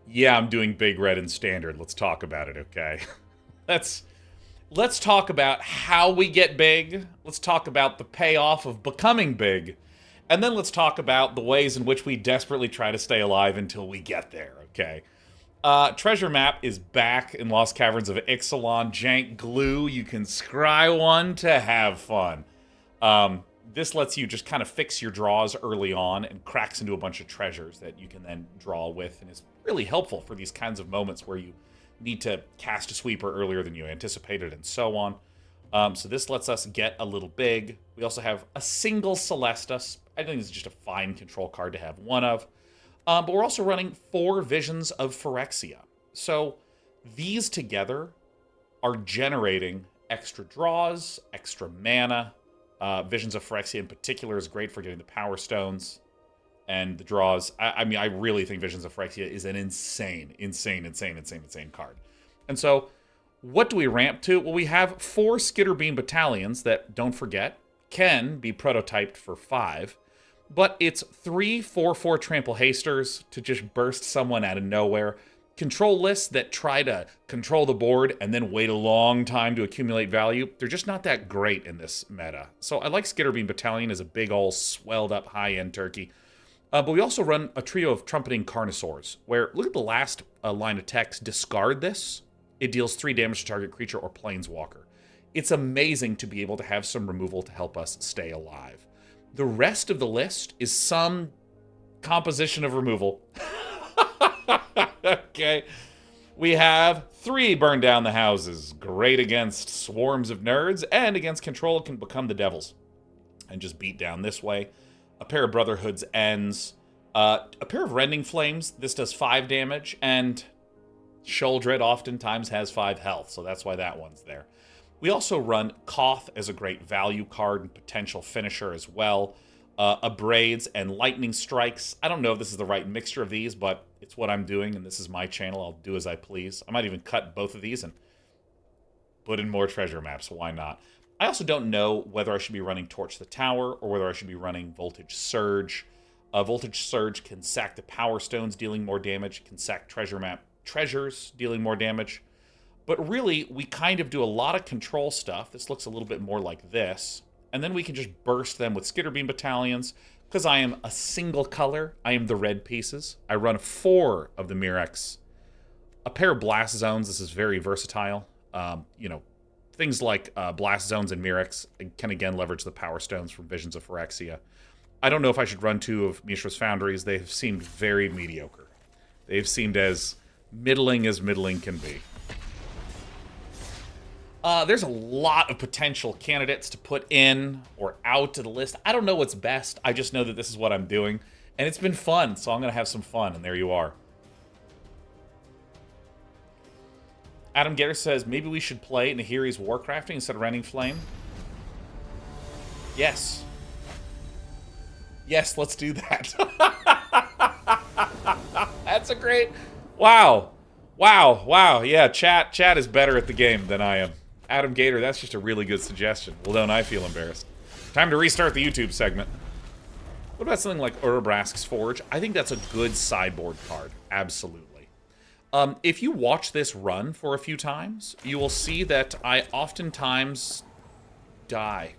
Yeah, I'm doing big red in standard. Let's talk about it, okay? let's let's talk about how we get big. Let's talk about the payoff of becoming big. And then let's talk about the ways in which we desperately try to stay alive until we get there, okay? Treasure map is back in Lost Caverns of Ixalan. Jank glue. You can scry one to have fun. This lets you just kind of fix your draws early on and cracks into a bunch of treasures that you can then draw with, and is really helpful for these kinds of moments where you need to cast a sweeper earlier than you anticipated and so on. So this lets us get a little big. We also have a single Celestus. I think it's just a fine control card to have one of. But we're also running 4 Visions of Phyrexia. So these together are generating extra draws, extra mana. Visions of Phyrexia in particular is great for getting the Power Stones and the draws. I mean, I really think Visions of Phyrexia is an insane card. And so, what do we ramp to? Well, we have 4 Skitterbeam battalions that, don't forget, can be prototyped for 5. But it's 3 4/4 trample hasters to just burst someone out of nowhere. Control lists that try to control the board and then wait a long time to accumulate value, they're just not that great in this meta. So I like Skitterbeam Battalion as a big ol' swelled up high-end turkey. But we also run a trio of Trumpeting Carnosaurs, where, look at the last line of text, discard this. It deals 3 damage to target creature or planeswalker. It's amazing to be able to have some removal to help us stay alive. The rest of the list is some composition of removal. Okay. We have 3 Burn Down the Houses. Great against swarms of nerds, and against control can become the devils. And just beat down this way. A pair of Brotherhood's Ends. A pair of Rending Flames. This does 5 damage, and Sheoldred oftentimes has 5 health, so that's why that one's there. We also run Koth as a great value card and potential finisher as well. Abrades and Lightning Strikes. I don't know if this is the right mixture of these, but it's what I'm doing, and this is my channel. I'll do as I please. I might even cut both of these and put in more treasure maps. Why not? I also don't know whether I should be running Torch the Tower or whether I should be running Voltage Surge. Voltage Surge can sack the Power Stones, dealing more damage. Can sack treasures, dealing more damage. But really, we kind of do a lot of control stuff. This looks a little bit more like this. And then we can just burst them with Skitterbeam Battalions. Because I am a single color, I am the red pieces. I run 4 of the Mirrex. A pair of Blast Zones. This is very versatile. Things like Blast Zones and Mirrex can again leverage the Power Stones from Visions of Phyrexia. I don't know if I should run 2 of Mishra's Foundries. They have seemed very mediocre. They've seemed as middling can be. There's a lot of potential candidates to put in or out to the list. I don't know what's best. I just know that this is what I'm doing. And it's been fun, so I'm going to have some fun. And there you are. Adam Getter says, maybe we should play Nahiri's Warcrafting instead of Rending Flame. Yes. Yes, let's do that. That's a great... Wow. Yeah, chat is better at the game than I am. Adam Gator, that's just a really good suggestion. Well, don't I feel embarrassed. Time to restart the YouTube segment. What about something like Urabrask's Forge? I think that's a good sideboard card. Absolutely. If you watch this run for a few times, you will see that I oftentimes die.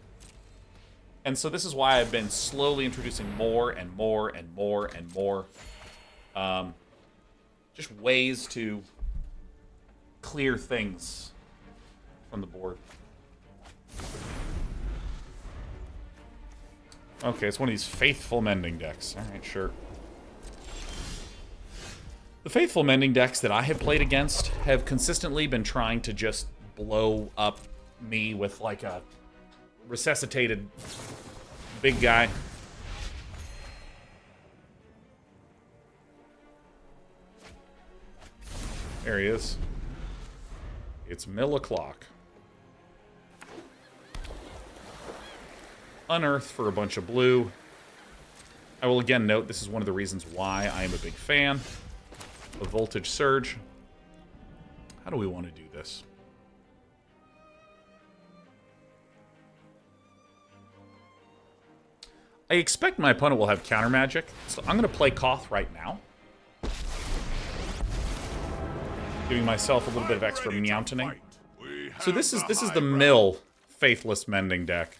And so this is why I've been slowly introducing more and more and more and more. Just ways to clear things from the board. Okay, it's one of these Faithful Mending decks. Alright, sure. The Faithful Mending decks that I have played against have consistently been trying to just blow up me with like a resuscitated big guy. There he is. It's mill o'clock. Unearth for a bunch of blue. I will again note this is one of the reasons why I am a big fan of Voltage Surge. How do we want to do this? I expect my opponent will have counter magic, so I'm going to play Koth right now. Giving myself a little bit of extra meowtoning. So this is the mill Faithless Mending deck,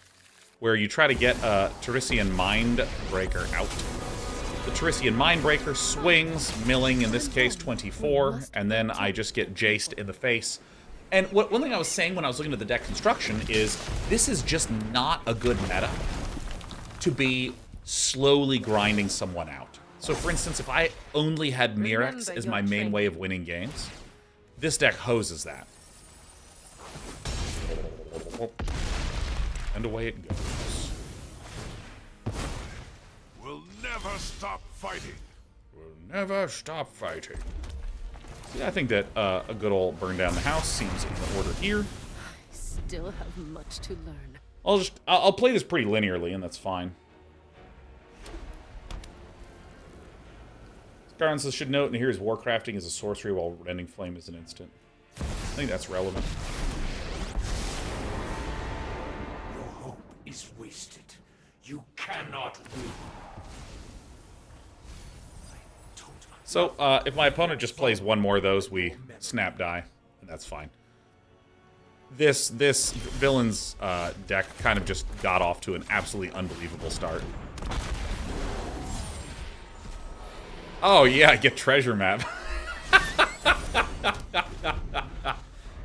where you try to get a Tarisian Mindbreaker out. The Tarisian Mindbreaker swings, milling, in this case, 24, and then I just get jaced in the face. And one thing I was saying when I was looking at the deck construction is, this is just not a good meta to be slowly grinding someone out. So for instance, if I only had Mirrex as my main way of winning games, this deck hoses that. And away it goes. We'll never stop fighting. We'll never stop fighting. See, I think that a good old burn down the house seems in order here. I still have much to learn. I'll play this pretty linearly, and that's fine. Scarron says, should note, and here's Warcrafting is a sorcery while Rending Flame is an instant. I think that's relevant. Your hope is wasted. You cannot win. So, if my opponent just plays one more of those, we snap die, and that's fine. This villain's deck kind of just got off to an absolutely unbelievable start. Oh yeah, I get treasure map.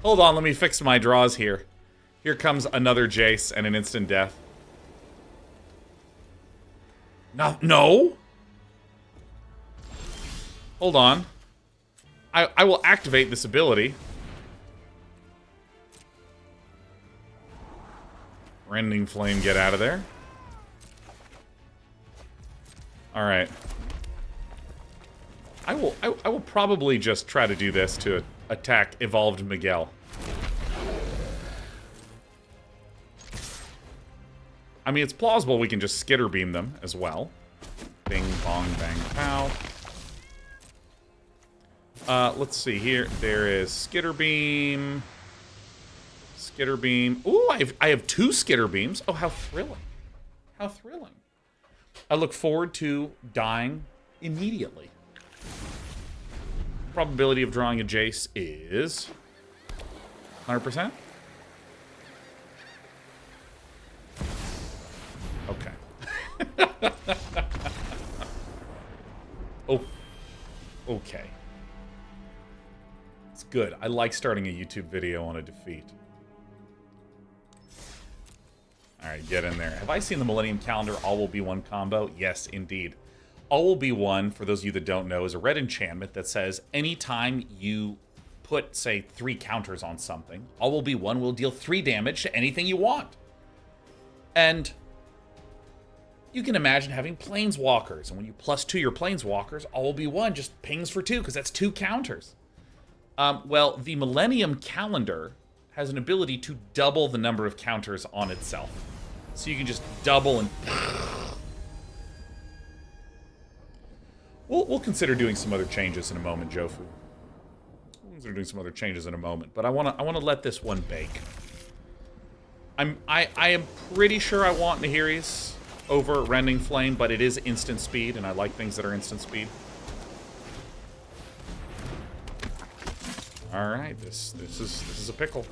Hold on, let me fix my draws here. Here comes another Jace and an instant death. No? Hold on. I will activate this ability. Rending Flame, get out of there. Alright. I will probably just try to do this to attack Evolved Miguel. I mean, it's plausible we can just Skitter Beam them as well. Bing, bong, bang, pow. Let's see here. There is Skitter Beam. Skitter Beam. Ooh, I have 2 Skitter Beams. Oh, how thrilling. How thrilling. I look forward to dying immediately. Probability of drawing a Jace is 100%. Okay. Oh, okay. It's good. I like starting a YouTube video on a defeat. Alright, get in there. Have I seen the Millennium Calendar All Will Be One combo? Yes, indeed. All Will Be One, for those of you that don't know, is a red enchantment that says anytime you put, say, 3 counters on something, All Will Be One will deal 3 damage to anything you want. And you can imagine having Planeswalkers, and when you +2 your Planeswalkers, All Will Be One just pings for 2, because that's 2 counters. Well, the Millennium Calendar has an ability to double the number of counters on itself. So you can just double and... We'll consider doing some other changes in a moment, Jofu. We'll consider doing some other changes in a moment, but I wanna let this one bake. I am pretty sure I want Nahiri's over Rending Flame, but it is instant speed, and I like things that are instant speed. All right, this is a pickle.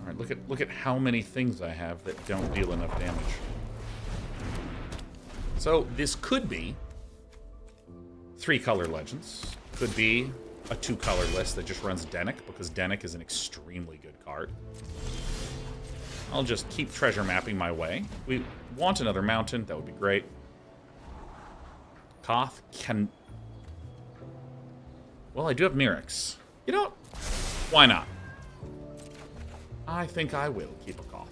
All right, look at how many things I have that don't deal enough damage. So this could be 3 color legends. Could be a 2-color list that just runs Dennick, because Dennick is an extremely good card. I'll just keep treasure mapping my way. We want another mountain. That would be great. Koth can... Well, I do have Mirrex. You know what? Why not? I think I will keep a Koth.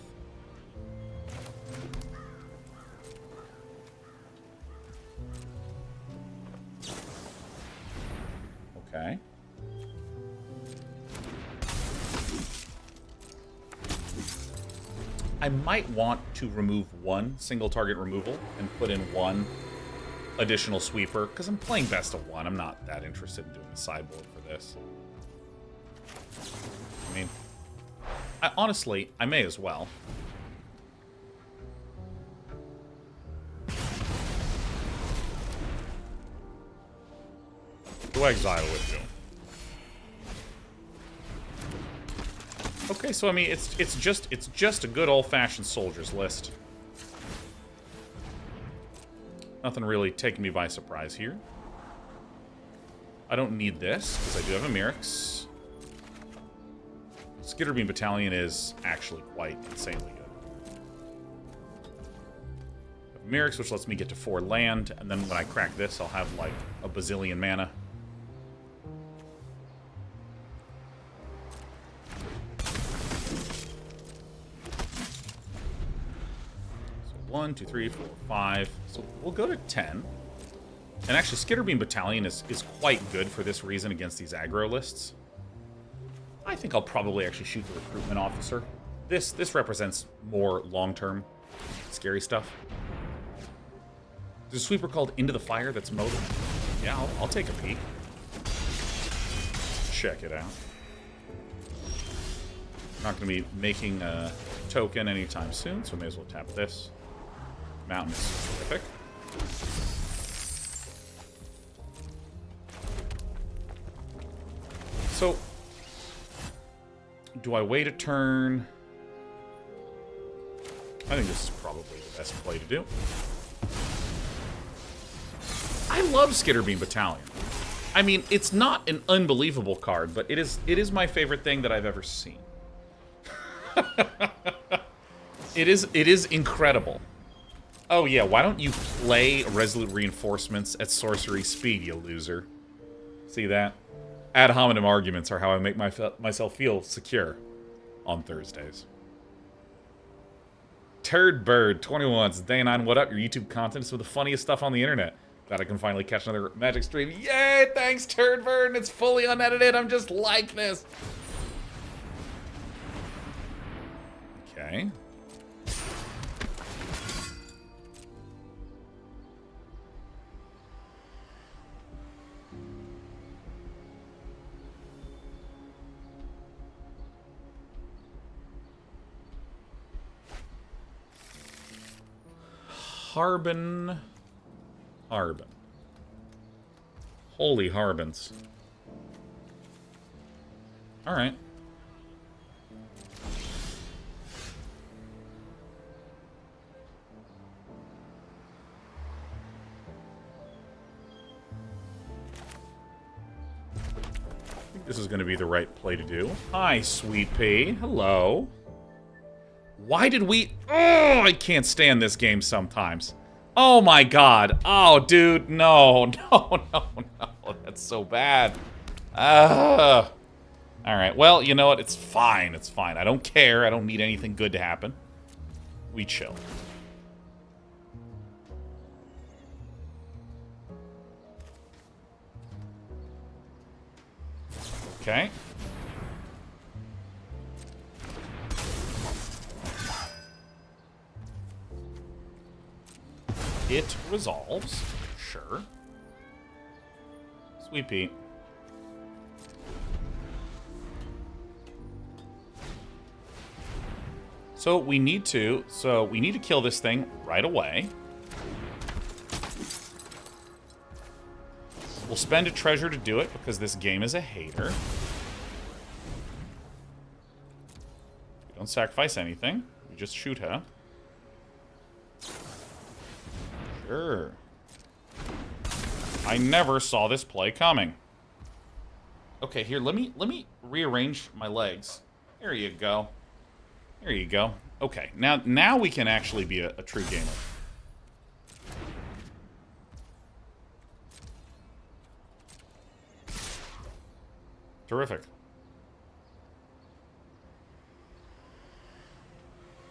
Okay. I might want to remove 1 single target removal and put in 1 additional sweeper, because I'm playing best of 1. I'm not that interested in doing the sideboard for this. I mean, honestly, I may as well. to exile with you. Okay, so I mean, it's just a good old-fashioned soldiers list. Nothing really taking me by surprise here. I don't need this because I do have a Mirrex. Skitterbeam Battalion is actually quite insanely good. Mirrex, which lets me get to 4 land, and then when I crack this, I'll have like a bazillion mana. So 1, 2, 3, 4, 5. So we'll go to 10. And actually, Skitterbeam Battalion is quite good for this reason against these aggro lists. I think I'll probably actually shoot the recruitment officer. This represents more long-term scary stuff. There's a sweeper called Into the Fire that's mobile. Yeah, I'll take a peek. Check it out. Not going to be making a token anytime soon, so I may as well tap this. Mountain is terrific. So, do I wait a turn? I think this is probably the best play to do. I love Skitterbeam Battalion. I mean, it's not an unbelievable card, but it is my favorite thing that I've ever seen. It is incredible. Oh yeah, why don't you play Resolute Reinforcements at sorcery speed, you loser? See that? Ad hominem arguments are how I make myself feel secure on Thursdays. Turd Bird 21 says, Day 9, what up? Your YouTube content is some of the funniest stuff on the internet. Glad I can finally catch another Magic stream. Yay! Thanks, Turd Bird. It's fully unedited. I'm just like this. Okay. Harbin. Holy Harbins. Alright. I think this is going to be the right play to do. Hi, Sweet Pea. Hello. Why did we... Oh, I can't stand this game sometimes. Oh my god. Oh, dude. No. No. That's so bad. Alright, well, you know what? It's fine. It's fine. I don't care. I don't need anything good to happen. We chill. Okay. It resolves. Sure. Sweet Pea. So we need to kill this thing right away. We'll spend a treasure to do it because this game is a hater. We don't sacrifice anything. We just shoot her. Sure. I never saw this play coming. Okay, here, let me rearrange my legs. There you go. There you go. Okay, now we can actually be a true gamer. Terrific.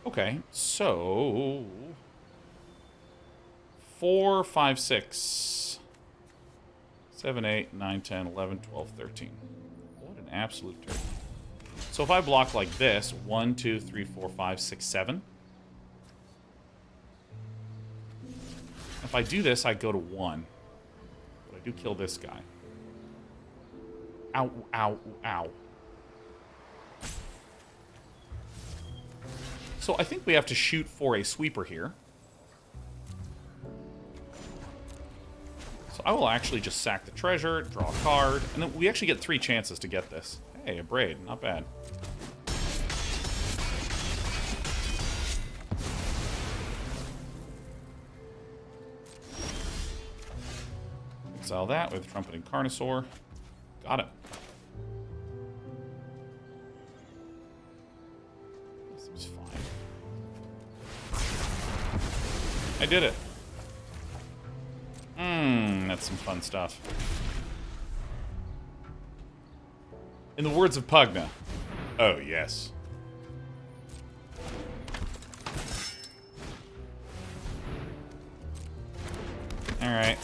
Okay, so 4, 5, 6, 7, 8, 9, 10, 11, 12, 13. What an absolute turd. So if I block like this, 1, 2, 3, 4, 5, 6, 7. If I do this, I go to 1. But I do kill this guy. Ow, ow, ow. So I think we have to shoot for a sweeper here. So I will actually just sack the treasure, draw a card, and then we actually get 3 chances to get this. Hey, a braid, not bad. Exile that with Trumpeting Carnosaur. Got it. This was fine. I did it. That's some fun stuff. In the words of Pugna. Oh, yes. Alright.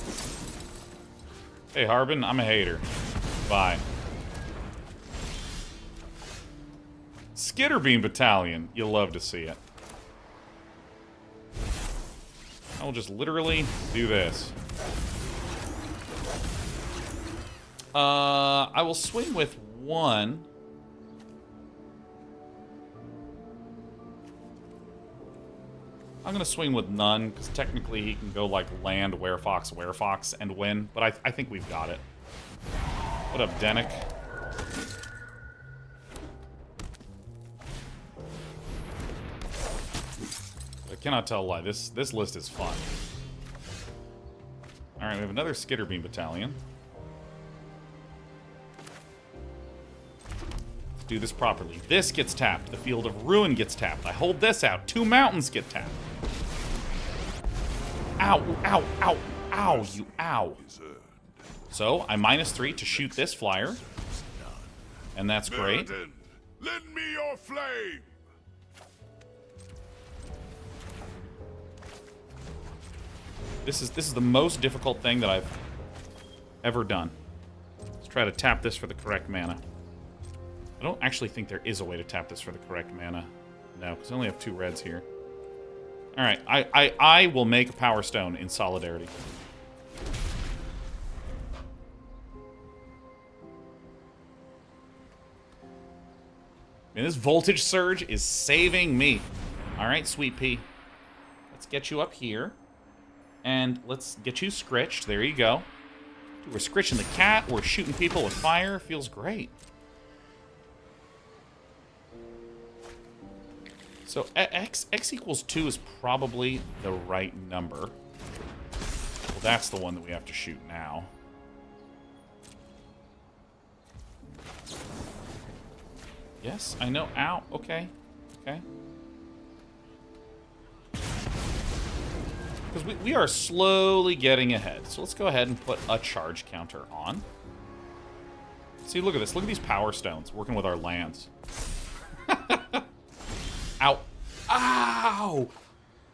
Hey, Harbin, I'm a hater. Bye. Skitterbeam Battalion. You'll love to see it. I will just literally do this. I will swing with 1. I'm going to swing with none, because technically he can go like land, werefox, and win. But I think we've got it. What up, Denick? I cannot tell a lie. This list is fun. Alright, we have another Skitterbeam Battalion. Let's do this properly. This gets tapped. The Field of Ruin gets tapped. I hold this out. 2 mountains get tapped. Ow, ow, ow, ow, you ow. So, I -3 to shoot this flyer. And that's great. Lend me your flame. This is the most difficult thing that I've ever done. Let's try to tap this for the correct mana. I don't actually think there is a way to tap this for the correct mana. No, because I only have 2 reds here. Alright, I will make a Power Stone in solidarity. And this Voltage Surge is saving me. Alright, Sweet Pea. Let's get you up here. And let's get you scritched. There you go. Dude, we're scritching the cat. We're shooting people with fire. Feels great. So x equals 2 is probably the right number. Well, that's the one that we have to shoot now. Yes, I know. Ow. Okay. Okay. Because we are slowly getting ahead. So let's go ahead and put a charge counter on. See, look at this. Look at these Power Stones working with our lands. Ow. Ow!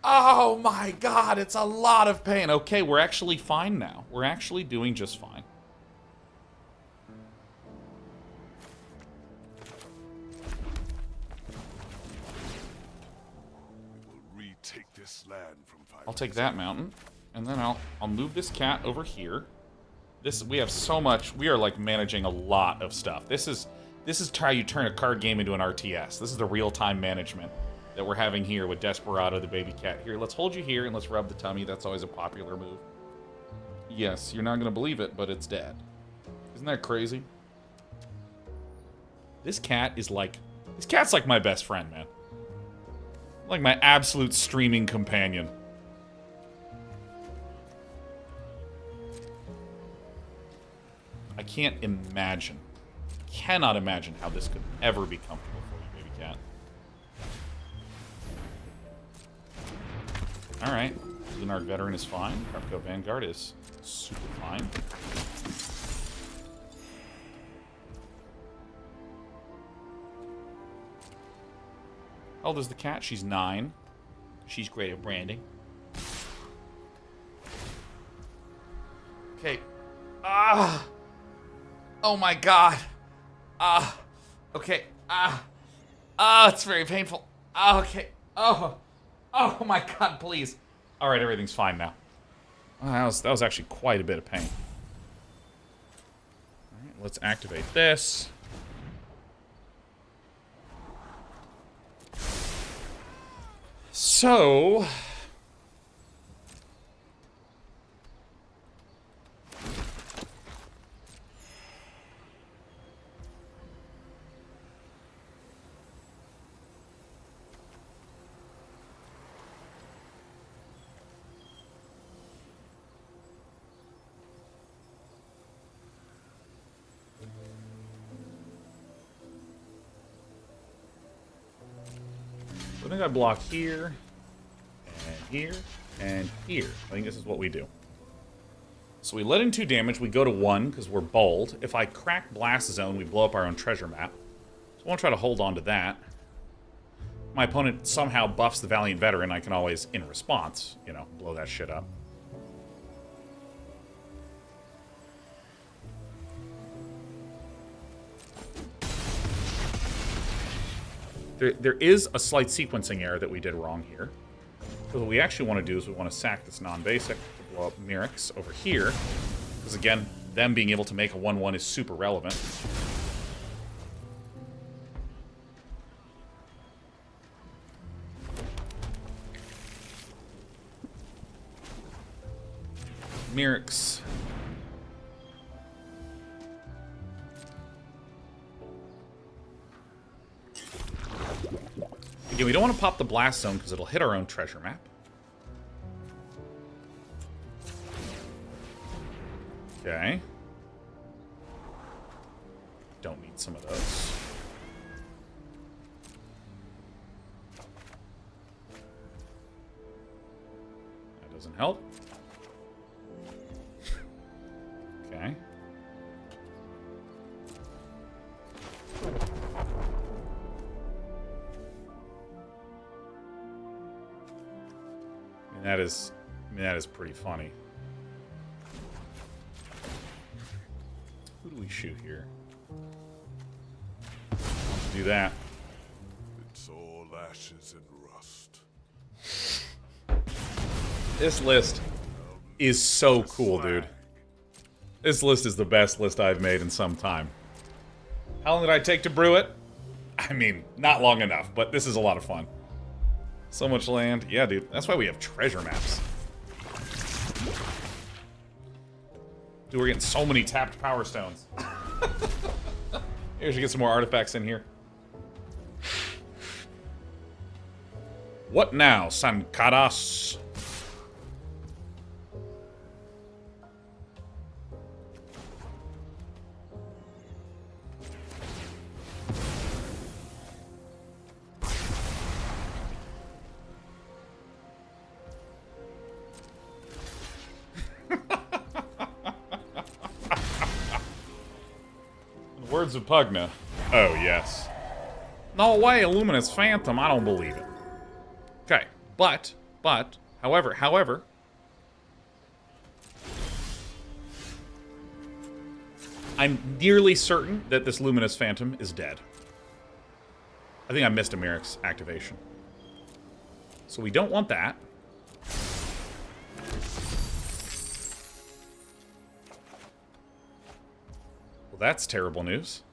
Oh my god, it's a lot of pain. Okay, we're actually fine now. We're actually doing just fine. Retake this land from I'll take that mountain, and then I'll move this cat over here. We have so much. We are like managing a lot of stuff. This is how you turn a card game into an RTS. This is the real-time management that we're having here with Desperado, the baby cat. Here, let's hold you here and let's rub the tummy. That's always a popular move. Yes, you're not gonna believe it, but it's dead. Isn't that crazy? This cat's like my best friend, man. Like my absolute streaming companion. I can't imagine, cannot imagine how this could ever be comfortable for you, baby cat. Alright, Lunark Veteran is fine. Carpico Vanguard is super fine. How old is the cat? She's 9. She's great at branding. Okay. Ah! Oh my god. Okay. It's very painful. Okay. Oh my god, please. Alright, everything's fine now. That was actually quite a bit of pain. Alright, let's activate this. So... I think I block here, and here, and here. I think this is what we do. So we let in 2 damage, we go to 1 because we're bold. If I crack Blast Zone, we blow up our own treasure map. So I want to try to hold on to that. My opponent somehow buffs the Valiant Veteran, I can always, in response, you know, blow that shit up. There is a slight sequencing error that we did wrong here. So what we actually want to do is we want to sack this non-basic to blow up Mirrex over here. Because again, them being able to make a 1/1 is super relevant. Mirrex. Again, we don't want to pop the Blast Zone because it'll hit our own treasure map. Okay. Don't need some of those. That doesn't help. Okay. That is pretty funny. Who do we shoot here? Let's do that. It's all ashes and rust. This list is so cool, dude. This list is the best list I've made in some time. How long did I take to brew it? I mean, not long enough, but this is a lot of fun. So much land. Yeah, dude. That's why we have treasure maps. Dude, we're getting so many tapped power stones. Maybe we should get some more artifacts in here. What now, Sankaras? Words of Pugna. Oh, yes. No way, Luminous Phantom. I don't believe it. Okay, but, however, I'm nearly certain that this Luminous Phantom is dead. I think I missed a Mirrex activation. So we don't want that. Well, that's terrible news.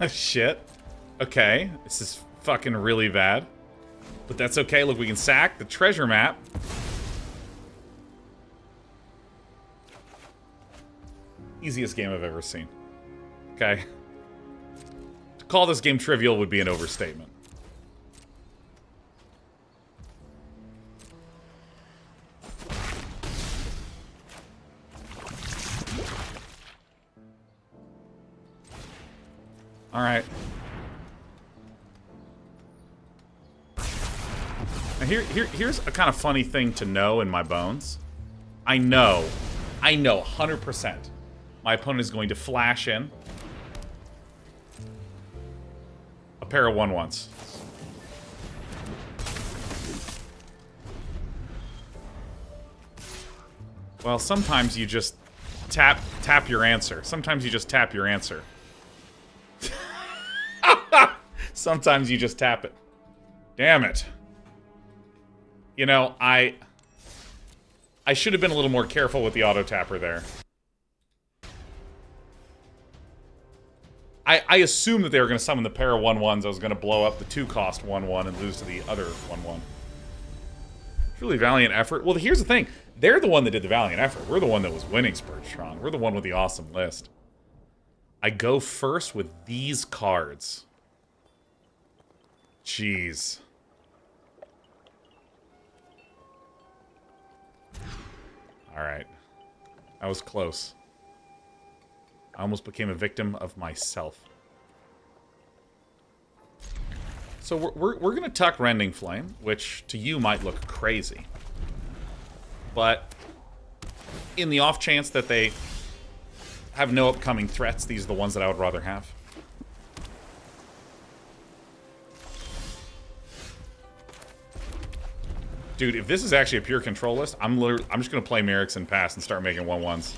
Shit. Okay, this is fucking really bad. But that's okay. Look, we can sack the treasure map. Easiest game I've ever seen. Okay. To call this game trivial would be an overstatement. All right. Now here's a kind of funny thing to know in my bones. I know 100% my opponent is going to flash in a pair of 1/1s. Well, sometimes you just tap your answer. Sometimes you just tap your answer. Sometimes you just tap it. Damn it. You know, I should have been a little more careful with the auto tapper there. I assumed that they were going to summon the pair of 1/1s. I was going to blow up the 2-cost 1/1 and lose to the other 1/1. Truly valiant effort. Well, here's the thing. They're the one that did the valiant effort. We're the one that was winning Spurge Strong. We're the one with the awesome list. I go first with these cards. Jeez. Alright. That was close. I almost became a victim of myself. So we're going to tuck Rending Flame, which to you might look crazy. But in the off chance that they have no upcoming threats, these are the ones that I would rather have. Dude, if this is actually a pure control list, I'm just going to play Mirrex and pass and start making 1/1s.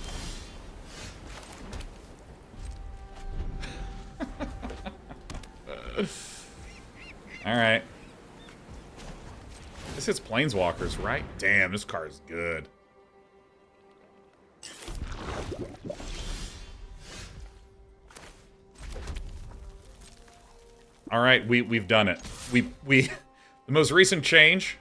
Alright. This hits Planeswalkers, right? Damn, this card is good. Alright, we've done it. The most recent change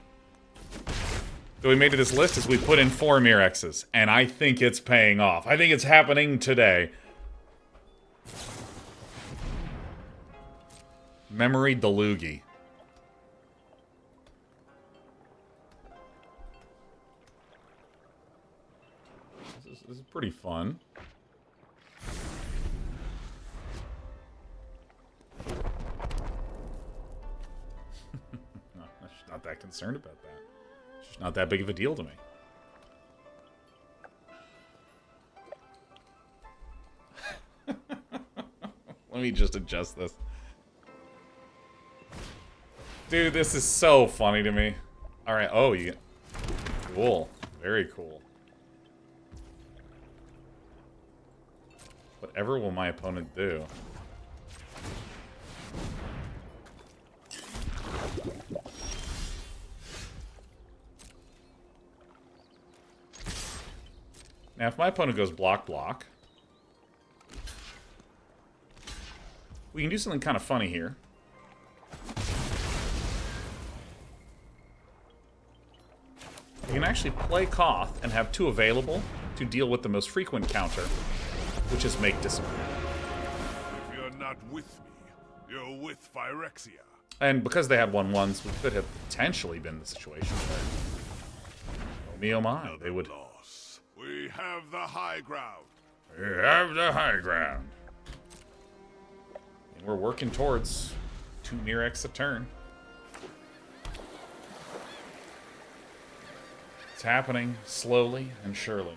that we made to this list is we put in 4 Mirrexes, and I think it's paying off. I think it's happening today. Memory Delugi. This is pretty fun. No, I'm just not that concerned about that. It's just not that big of a deal to me. Let me just adjust this. Dude, this is so funny to me. Alright, oh, you get... Cool. Very cool. Whatever will my opponent do? Now, if my opponent goes block, block, we can do something kind of funny here. We can actually play Koth and have 2 available to deal with the most frequent counter, which is make disappear. If you're not with me, you're with Phyrexia. And because they had 1/1s, we could have potentially been in the situation where, oh me, oh my, they would... Loss. We have the high ground. We have the high ground. And we're working towards 2 Mirrex a turn. It's happening slowly and surely.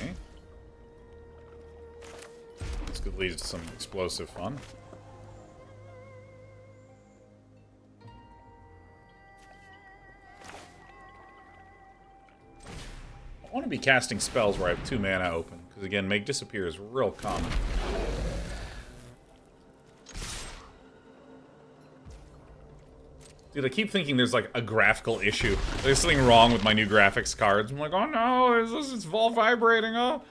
Okay. This could lead to some explosive fun. I want to be casting spells where I have 2 mana open, because again, make disappear is real common. Dude, I keep thinking there's like a graphical issue. There's something wrong with my new graphics cards. I'm like, oh no, it's all vibrating, oh.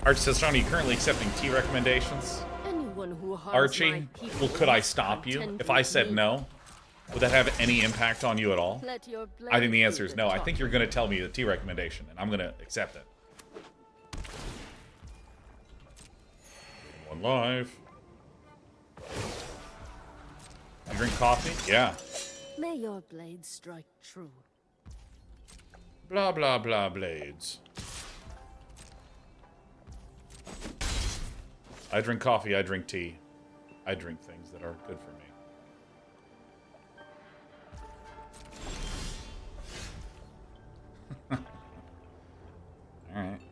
Archie says, Sean, are you currently accepting tea recommendations? Anyone who harms Archie, my people well, could I must stop you? contend If I with said me. no, would that have any impact on you at all? Let your I think the blade answer do is the no. I think talking. you're going to tell me the tea recommendation, and I'm going to accept it. 1 life. You drink coffee? Yeah. May your blade strike true. Blah, blah, blah, blades. I drink coffee, I drink tea. I drink things that are good for me. Alright.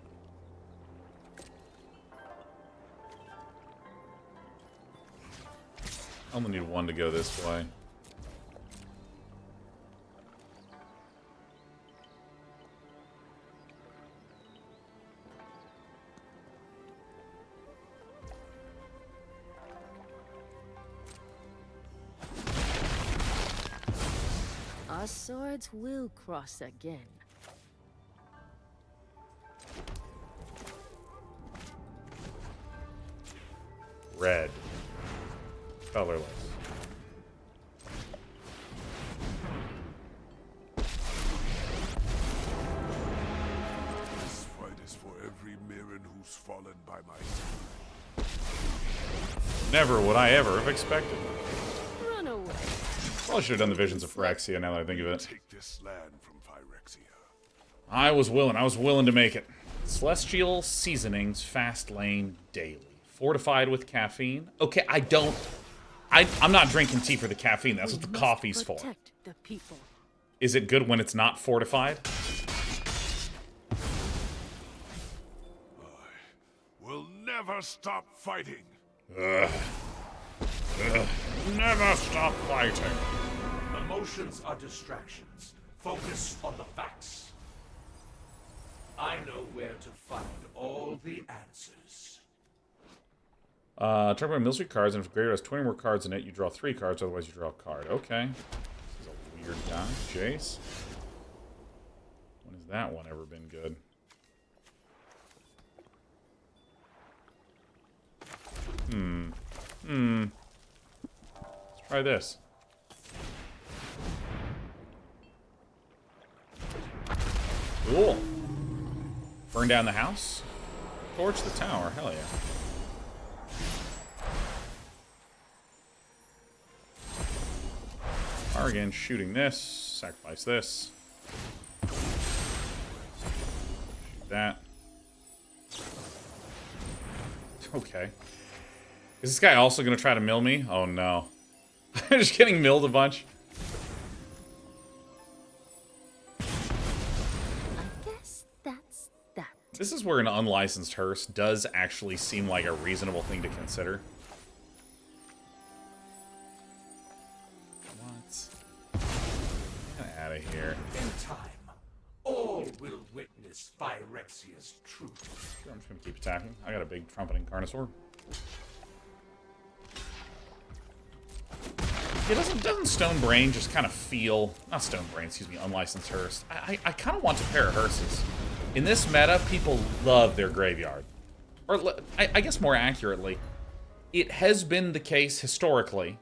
I only need 1 to go this way. Our swords will cross again. Red. Colorless. This fight is for every Mirren who's fallen by my side. Never would I ever have expected. Run away. Probably should have done the Visions of Phyrexia now that I think of it. Take this land from Phyrexia. I was willing to make it. Celestial Seasonings, Fast Lane Daily. Fortified with caffeine. Okay, I'm not drinking tea for the caffeine. That's what the coffee's for. Protect the people. Is it good when it's not fortified? We'll never stop fighting. Ugh. Never stop fighting. Emotions are distractions. Focus on the facts. I know where to find all the answers. Turn by military cards, and if Graveyard has 20 more cards in it, you draw 3 cards, otherwise you draw a card. Okay. This is a weird guy. Jace. When has that one ever been good? Let's try this. Cool. Burn down the house. Torch the tower. Hell yeah. Fire again, shooting this. Sacrifice this. Shoot that. Okay. Is this guy also going to try to mill me? Oh no. I'm just getting milled a bunch. I guess that's that. This is where an unlicensed hearse does actually seem like a reasonable thing to consider. What? Get out of here. In time, all will witness Phyrexia's truth. Sure, I'm just going to keep attacking. I got a big trumpeting Carnosaur. Yeah, doesn't Stone Brain just kind of feel... Not Stone Brain, excuse me, unlicensed hearse. I kind of want a pair of hearses. In this meta, people love their graveyard. Or, I guess more accurately, it has been the case historically,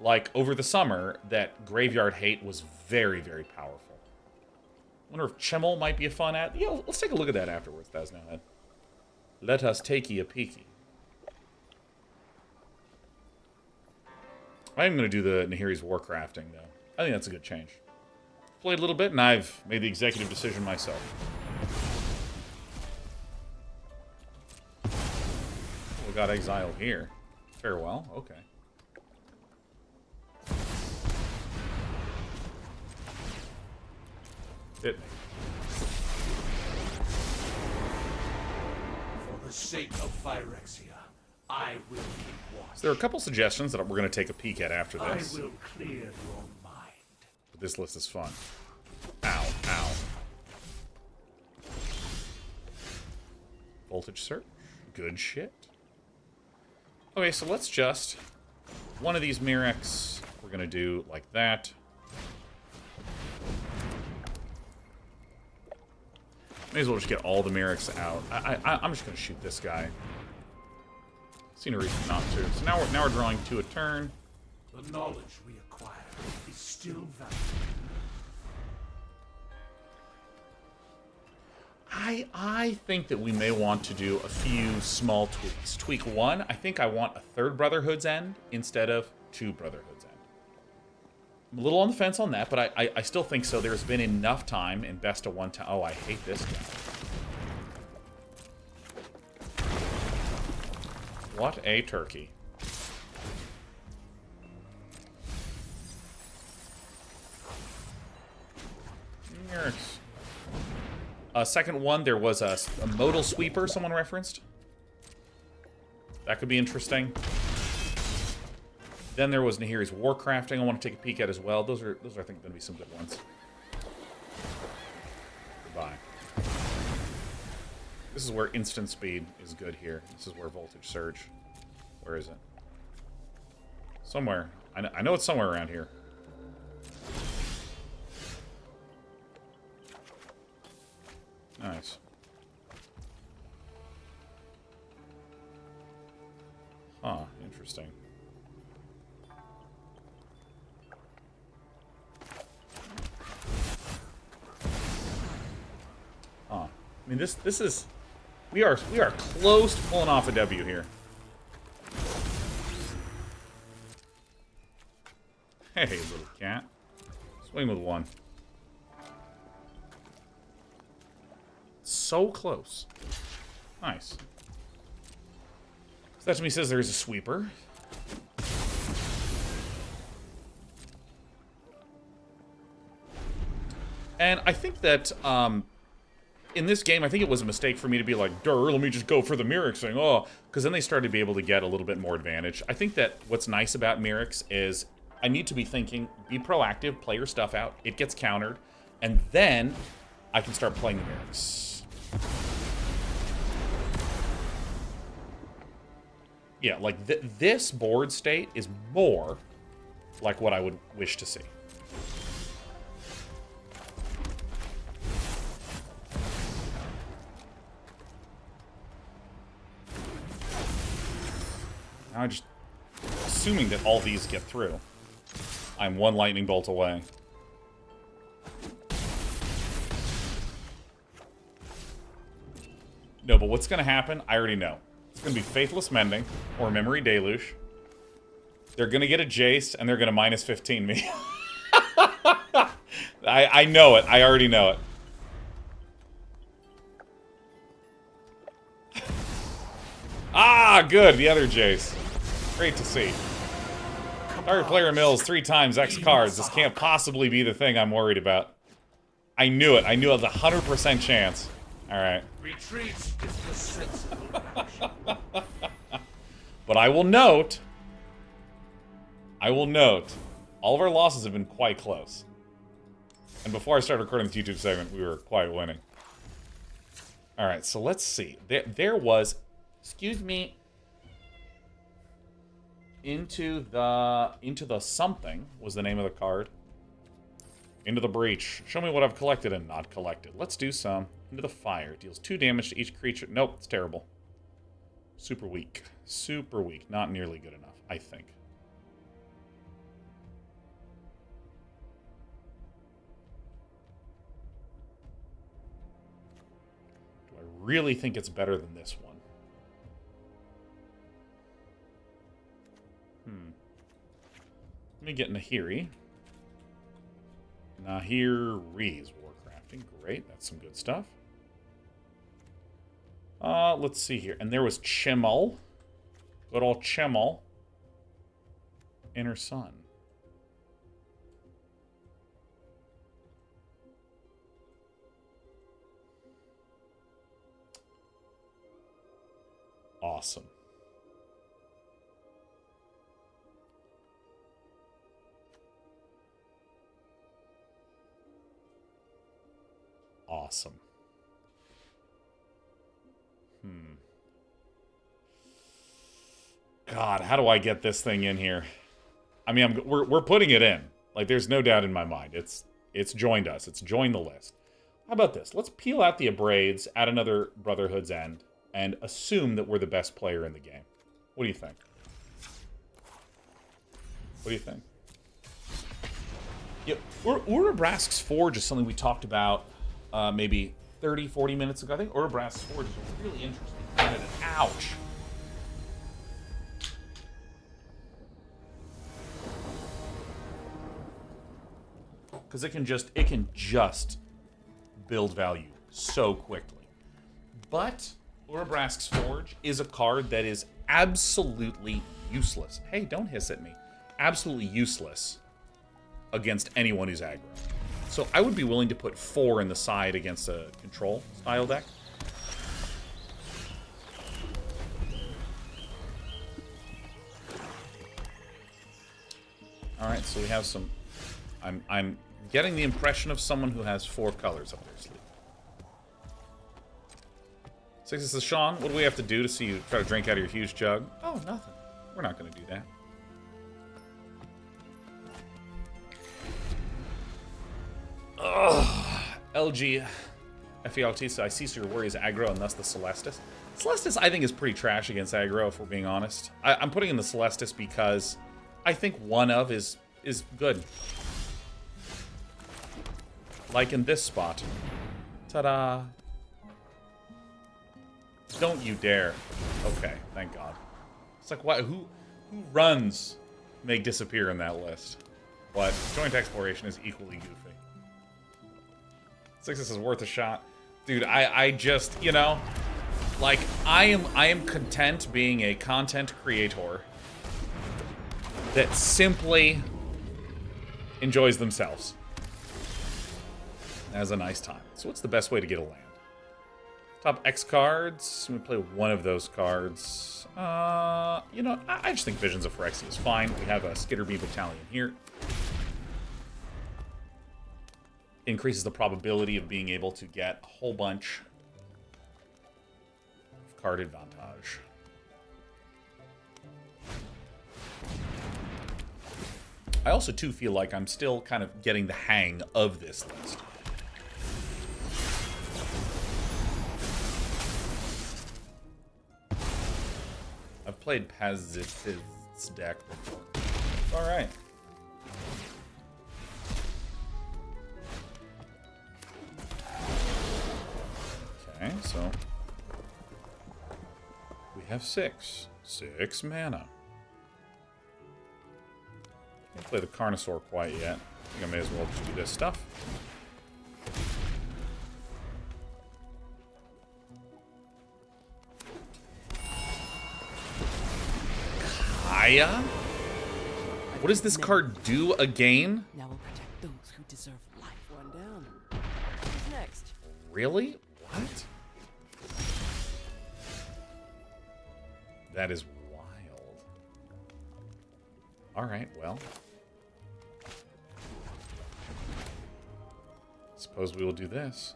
like over the summer, that graveyard hate was very, very powerful. I wonder if Chimmel might be a fun ad. Yeah, let's take a look at that afterwards, Thasnowhead. Let us take a peeky. I am going to do the Nahiri's Warcrafting, though. I think that's a good change. Played a little bit, and I've made the executive decision myself. We got exiled here. Farewell, okay. Hit me. For the sake of Phyrexia, I will keep watch. So there are a couple suggestions that we're going to take a peek at after this. I will clear your mind. But this list is fun. Ow, ow. Voltage Search. Good shit. Okay, so let's just... One of these Mirrex, we're going to do like that. May as well just get all the Mirrex out. I'm just going to shoot this guy. See no reason not to. So now we're drawing 2 a turn. The knowledge we acquire is still valuable. I think that we may want to do a few small tweaks. Tweak 1, I think I want a 3rd Brotherhood's End instead of 2 Brotherhood's End. I'm a little on the fence on that, but I still think so. There's been enough time in best of 1 time. Oh, I hate this guy. What a turkey. Mirrex. Second one, there was a modal sweeper someone referenced. That could be interesting. Then there was Nahiri's Warcrafting I want to take a peek at as well. Those are I think, going to be some good ones. Goodbye. This is where instant speed is good here. This is where voltage surge. Where is it? Somewhere. I know it's somewhere around here. Nice. Huh, interesting. Huh. I mean, this is... We are close to pulling off a W here. Hey, little cat. Swing with one. So close. Nice. So that to me says there's a sweeper. And I think that, in this game, I think it was a mistake for me to be like, "Durr, let me just go for the Mirrex thing." Oh, because then they started to be able to get a little bit more advantage. I think that what's nice about Mirrex is I need to be thinking, be proactive, play your stuff out. It gets countered, and then I can start playing the Mirrex. Yeah, like this board state is more like what I would wish to see. Now I just, assuming that all these get through, I'm one lightning bolt away. No, but what's going to happen, I already know. It's going to be Faithless Mending or Memory Deluge. They're going to get a Jace, and they're going to minus 15 me. I know it. I already know it. Ah, good. The other Jace. Great to see. Target player mills 3 times X cards. This can't possibly be the thing I'm worried about. I knew it. I knew it was a 100% chance. Alright. Retreat is the sensible action. But I will note, all of our losses have been quite close. And before I started recording this YouTube segment, we were quite winning. Alright, so let's see. There was, excuse me, Into the something was the name of the card. Into the Breach. Show me what I've collected and not collected. Let's do some. Into the Fire. Deals 2 damage to each creature. Nope, it's terrible. Super weak. Super weak. Not nearly good enough, I think. Do I really think it's better than this one? Let me get Nahiri. Nahiri's Warcrafting. Great, that's some good stuff. Let's see here. And there was Chimal. Good old Chimal. Inner Sun. Awesome. Awesome. God, how do I get this thing in here? I mean, we're putting it in. Like, there's no doubt in my mind. It's joined us. It's joined the list. How about this? Let's peel out the Abrades, add another Brotherhood's End, and assume that we're the best player in the game. What do you think? What do you think? Yeah, Urabrask's Forge is something we talked about maybe 30, 40 minutes ago. I think Urabrask's Forge is a really interesting candidate. Ouch. Because it can just build value so quickly. But Urabrask's Forge is a card that is absolutely useless. Hey, don't hiss at me. Absolutely useless against anyone who's aggro. So I would be willing to put 4 in the side against a control style deck. All right, so we have some. I'm getting the impression of someone who has 4 colors up their sleeve. 6 is Sean. What do we have to do to see you try to drink out of your huge jug? Oh, nothing. We're not going to do that. Ugh. LG FELT, so I cease your worries aggro and thus the Celestis. Celestis, I think, is pretty trash against aggro, if we're being honest. I'm putting in the Celestis because I think one of is good. Like in this spot. Ta-da! Don't you dare. Okay, thank God. It's like, what? Who runs make disappear in that list? but joint exploration is equally goofy. Sixes is worth a shot. Dude, I just, you know, like, I am content being a content creator that simply enjoys themselves. Has a nice time. So what's the best way to get a land? Top X cards. We play one of those cards. You know, I just think Visions of Phyrexia is fine. We have a Skitterbee Battalion here. Increases the probability of being able to get a whole bunch of card advantage. I also, too, feel like I'm still kind of getting the hang of this list. I've played Pazifist's deck before. Alright. Okay, so we have 6 mana. Can't play the Carnosaur quite yet. I think I may as well just do this stuff. Kaya? What does this card do again? Now we'll protect those who deserve life. One down. Who's next? Really? What? That is wild. Alright, well. Suppose we will do this.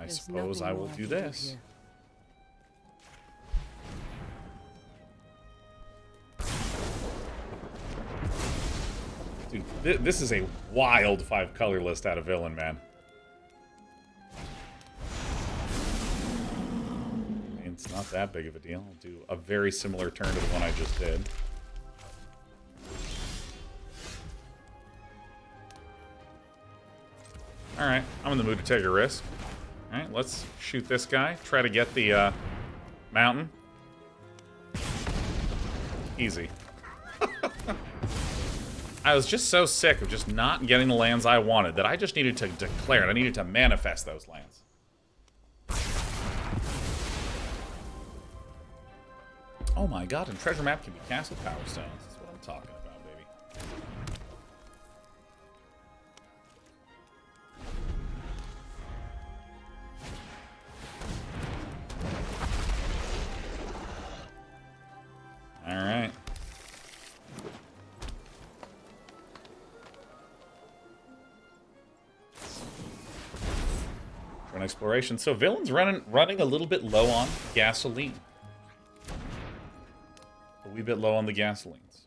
I suppose I will do this. Dude, this is a wild 5-color list out of Villain, man. I mean, it's not that big of a deal. I'll do a very similar turn to the one I just did. Alright, I'm in the mood to take a risk. Alright, let's shoot this guy. Try to get the mountain. Easy. I was just so sick of just not getting the lands I wanted that I just needed to declare it. I needed to manifest those lands. Oh my god, and treasure map can be cast with power stones. That's what I'm talking about, baby. Alright. For an exploration. So Villain's running a little bit low on gasoline. A wee bit low on the gasolines.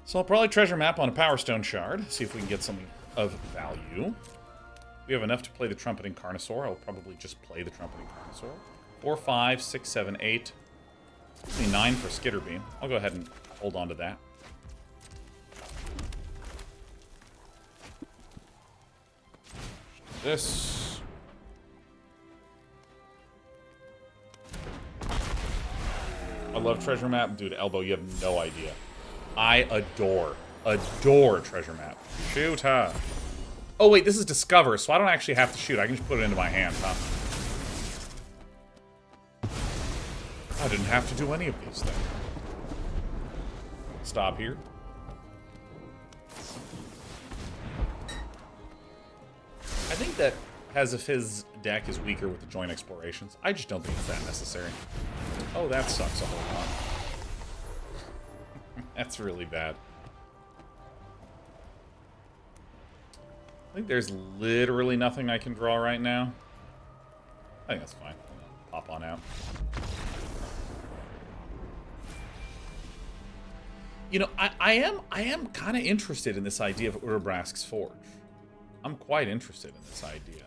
So I'll probably treasure map on a Power Stone Shard. See if we can get something of value. We have enough to play the Trumpeting Carnosaur. I'll probably just play the Trumpeting Carnosaur. 4, 5, 6, 7, 8. 9 for Skitterbee. I'll go ahead and hold on to that. This. I love treasure map. Dude, Elbow, you have no idea. I adore treasure map. Shoot, huh? Oh, wait, this is Discover, so I don't actually have to shoot. I can just put it into my hand, huh? I didn't have to do any of these things. Stop here. I think that Pazifist's deck is weaker with the joint explorations. I just don't think it's that necessary. Oh, that sucks a whole lot. That's really bad. I think there's literally nothing I can draw right now. I think that's fine. Pop on out. You know, I am kind of interested in this idea of Urabrask's Forge. I'm quite interested in this idea.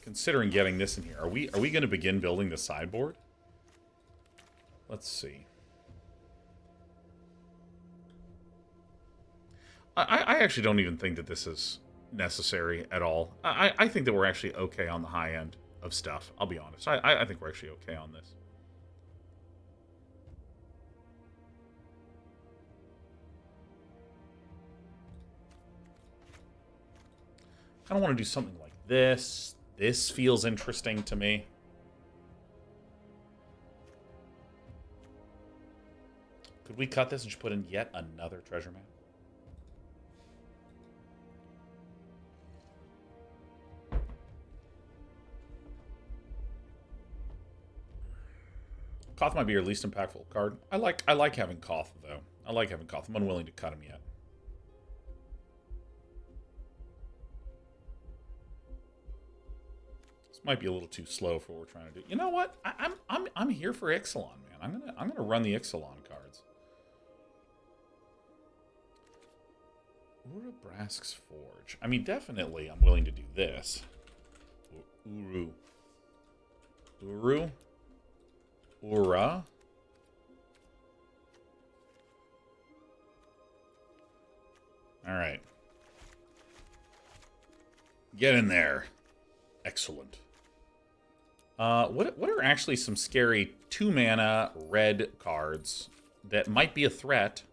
Considering getting this in here. Are we going to begin building the sideboard? Let's see. I actually don't even think that this is necessary at all. I think that we're actually okay on the high end. of stuff, I'll be honest. I think we're actually okay on this. I don't want to do something like this. This feels interesting to me. Could we cut this and just put in yet another treasure map? Koth might be your least impactful card. I like having Koth, though. I like having Koth. I'm unwilling to cut him yet. This might be a little too slow for what we're trying to do. You know what? I'm here for Ixalan, man. I'm gonna run the Ixalan cards. Urabrask's Forge. I mean, definitely I'm willing to do this. Ura. Alright. Get in there. Excellent. What are actually some scary 2-mana red cards that might be a threat?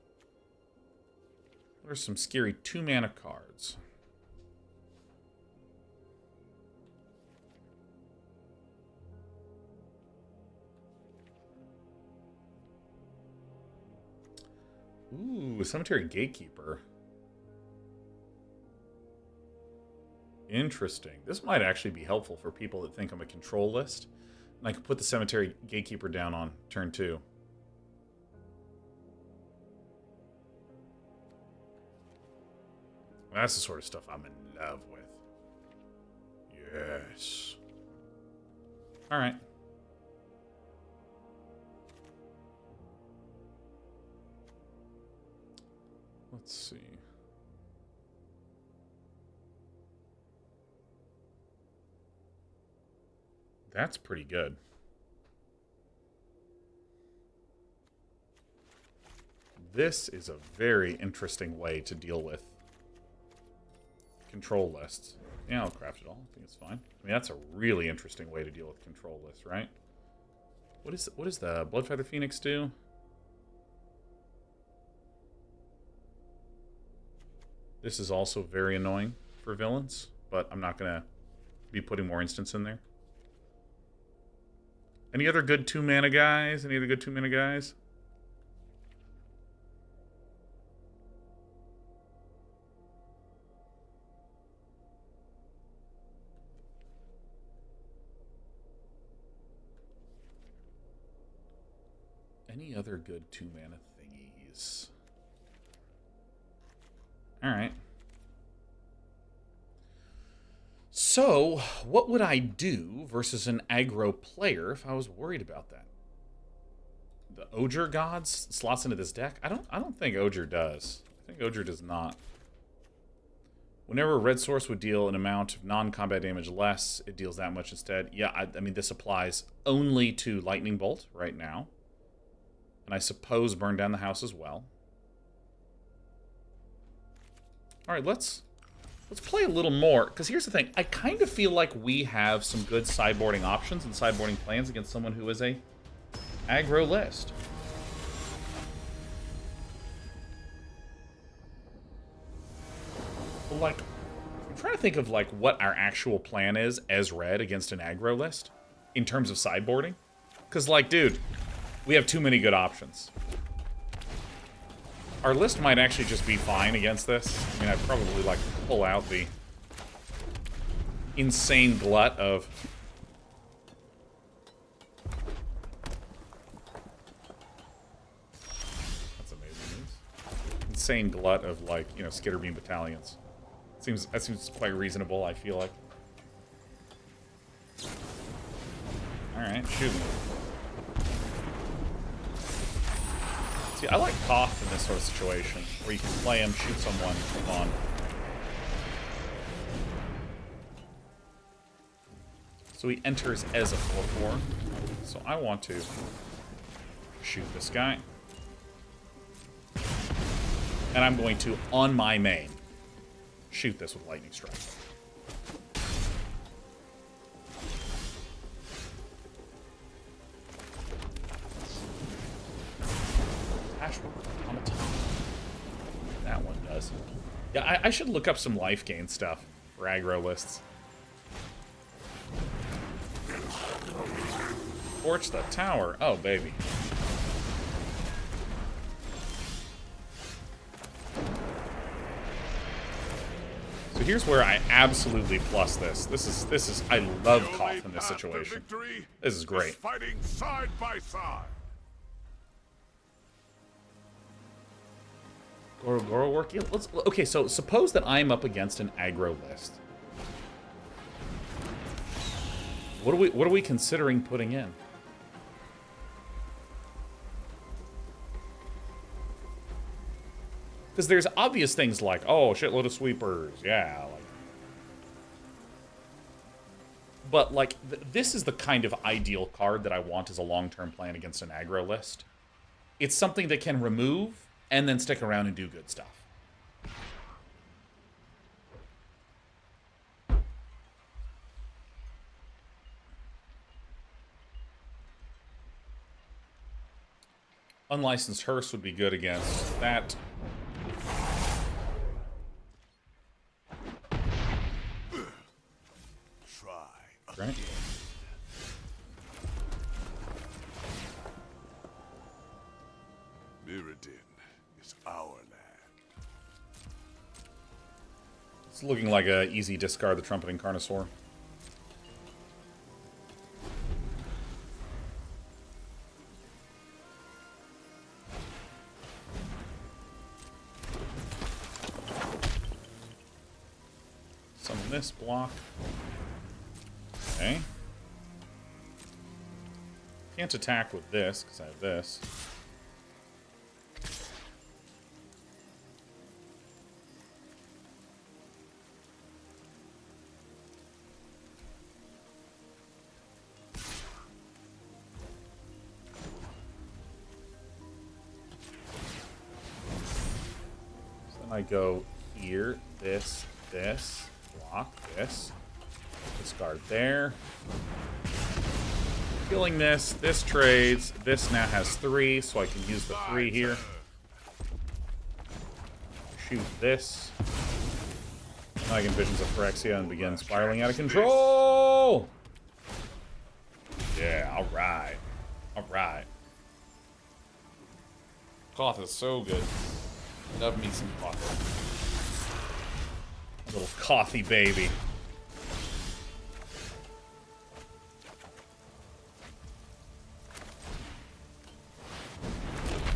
What are some scary 2-mana cards? Ooh, Cemetery Gatekeeper. Interesting. This might actually be helpful for people that think I'm a control list. And I could put the Cemetery Gatekeeper down on turn 2. That's the sort of stuff I'm in love with. Yes. Alright. Let's see. That's pretty good. This is a very interesting way to deal with control lists. Yeah, I'll craft it all. I think it's fine. I mean, that's a really interesting way to deal with control lists, right? What is the Bloodfeather Phoenix do? This is also very annoying for villains, but I'm not going to be putting more instants in there. Any other good 2-mana guys? Any other good 2-mana guys? Any other good 2-mana thingies? Alright. So, what would I do versus an aggro player if I was worried about that? The Oger Gods slots into this deck? I don't think Oger does. I think Oger does not. Whenever a red source would deal an amount of non-combat damage less, it deals that much instead. Yeah, I mean, this applies only to Lightning Bolt right now. And I suppose Burn Down the House as well. Alright, let's play a little more, because here's the thing. I kind of feel like we have some good sideboarding options and sideboarding plans against someone who is a aggro list. Well, like, I'm trying to think of like what our actual plan is as red against an aggro list in terms of sideboarding. Because, like, dude, we have too many good options. Our list might actually just be fine against this. I mean, I'd probably, like, pull out the insane glut of... That's amazing news. Insane glut of, like, you know, Skitterbeam battalions. That seems quite reasonable, I feel like. Alright, shoot. See, I like Koth in this sort of situation, where you can play him, shoot someone, move on. So he enters as a 4/4. So I want to shoot this guy. And I'm going to, on my main, shoot this with Lightning Strike. Patchwork on the top. That one does. Yeah, I should look up some life gain stuff for aggro lists. Torch the tower. Oh, baby. So here's where I absolutely plus this. This is I love Koth in this situation. This is great. Fighting side by side. Goro work. Yeah, okay, so suppose that I'm up against an aggro list. What are we considering putting in? Because there's obvious things like, oh, shitload of sweepers, yeah. But, like, this is the kind of ideal card that I want as a long-term plan against an aggro list. It's something that can remove and then stick around and do good stuff. Unlicensed Hearse would be good against that. Right. Mirrex is our land. It's looking like a easy discard the Trumpeting Carnosaur. Summon this block. Okay. Can't attack with this, because I have this. So then I go here, this, block, this. Discard there. Killing this. This trades. This now has 3, so I can use the 3 here. Shoot this. Now I can Visions of Phyrexia and begin spiraling out of control! Yeah, alright. Alright. Koth is so good. Love me some Koth. A little Kothy baby.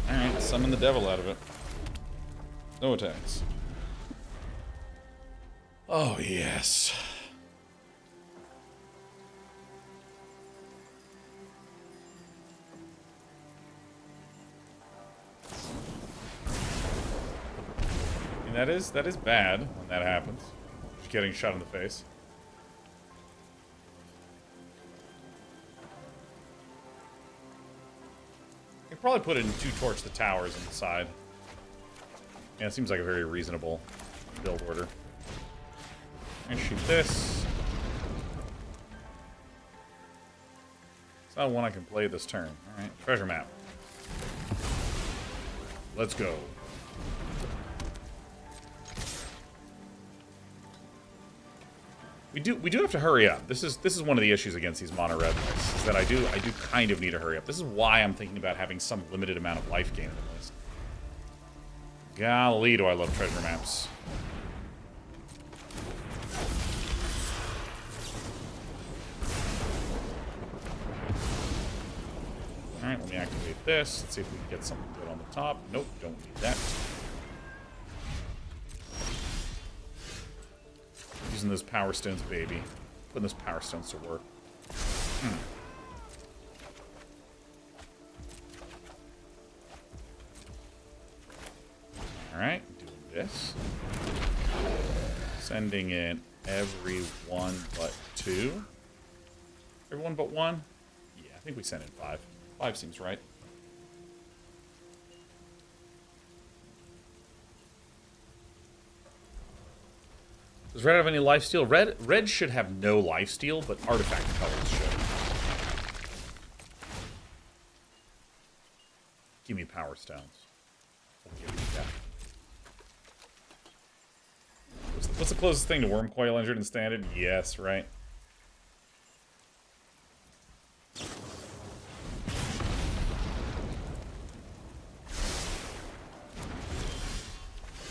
Alright, summon the devil out of it. No attacks. Oh, yes. I mean, that is bad when that happens. Just getting shot in the face. I could probably put in 2 torch the towers on the side. Yeah, it seems like a very reasonable build order. I'm gonna shoot this. It's not one I can play this turn. Alright, treasure map. Let's go. We do have to hurry up. This is one of the issues against these mono red lists, is that I do kind of need to hurry up. This is why I'm thinking about having some limited amount of life gain in the list. Golly, do I love treasure maps. Alright, let me activate this. Let's see if we can get something good on the top. Nope, don't need that. Using those power stones, baby. Putting those power stones to work. Alright, doing this. Sending in everyone but 2. Everyone but 1? Yeah, I think we sent in 5. 5 seems right. Does red have any lifesteal? Red should have no lifesteal, but artifact colors should. Give me power stones. We'll give you that. What's the closest thing to Wormcoil Injured in Standard? Yes, right?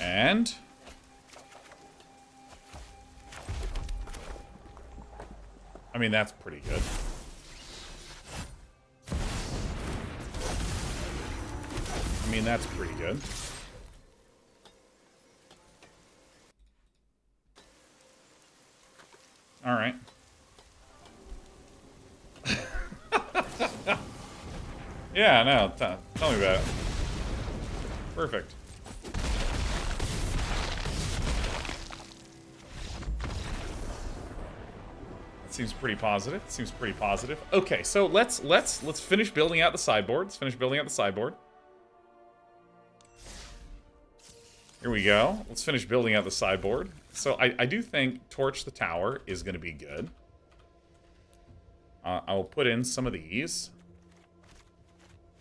And... I mean, that's pretty good. I mean, that's pretty good. All right. Yeah, no, tell me about it. Perfect. That seems pretty positive. Seems pretty positive. Okay, so let's finish building out the sideboard. Let's finish building out the sideboard. Here we go. Let's finish building out the sideboard. So I do think Torch the Tower is going to be good. I'll put in some of these.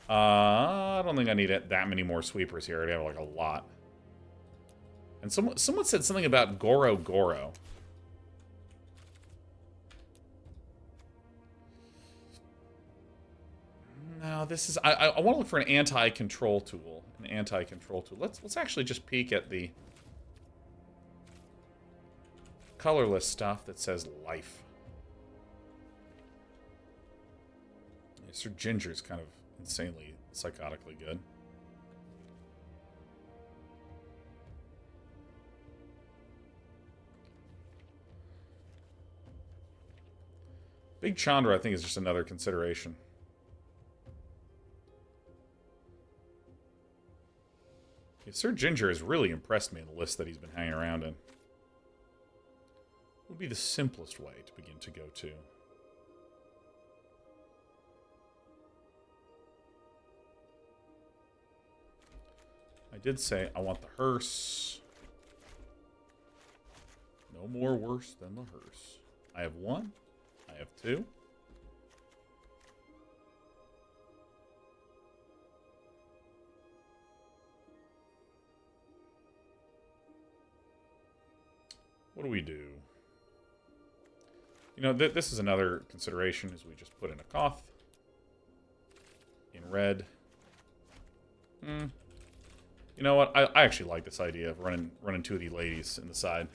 I don't think I need that many more sweepers here. I already have like a lot. And someone said something about Goro Goro. No, this is... I want to look for an anti-control tool. An anti-control tool. Let's actually just peek at the colorless stuff that says life. Yeah, Sir Ginger's kind of insanely, psychotically good. Big Chandra, I think, is just another consideration. Yeah, Sir Ginger has really impressed me in the list that he's been hanging around in. Would be the simplest way to begin to go to. I did say I want the hearse. No more worse than the hearse. I have one. I have two. What do we do? You know, this is another consideration, is we just put in a Koth. In red. You know what? I actually like this idea of running two of the ladies in the side.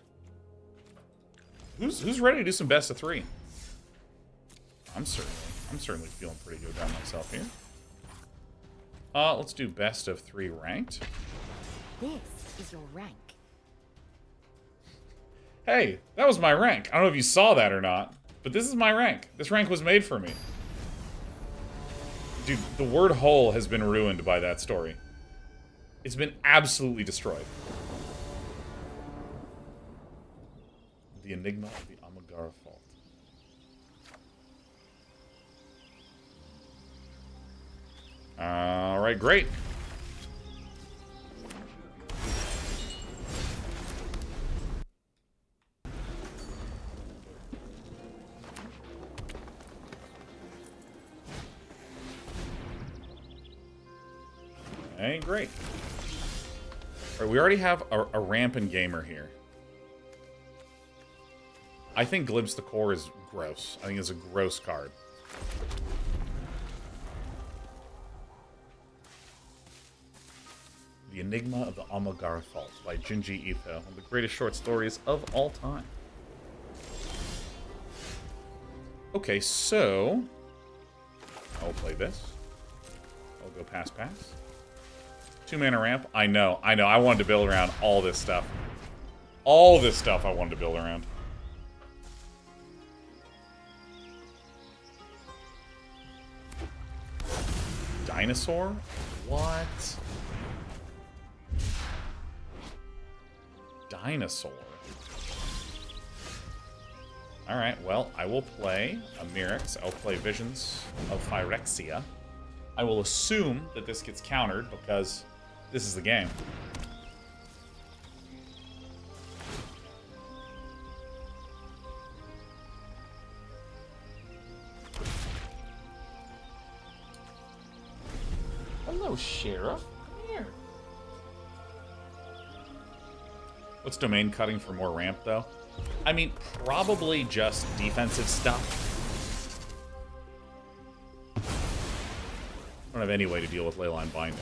Who's ready to do some best of three? I'm certainly feeling pretty good about myself here. Let's do best of three ranked. This is your rank. Hey, that was my rank. I don't know if you saw that or not, but this is my rank. This rank was made for me. Dude, the word hole has been ruined by that story. It's been absolutely destroyed. The Enigma of the Amagara Fault. Alright, great. Okay, great. Alright, we already have a rampant gamer here. I think Glimpse the Core is gross. I think it's a gross card. The Enigma of the Amagara Fault by Junji Ito, one of the greatest short stories of all time. Okay, so I'll play this. I'll go pass. 2-mana ramp. I know. I wanted to build around all this stuff. All this stuff I wanted to build around. Dinosaur? What? Dinosaur. Alright, well, I will play a Mirrex. I'll play Visions of Phyrexia. I will assume that this gets countered because this is the game. Hello, Sheriff. Come here. What's domain cutting for more ramp, though? I mean, probably just defensive stuff. I don't have any way to deal with Leyline Binding.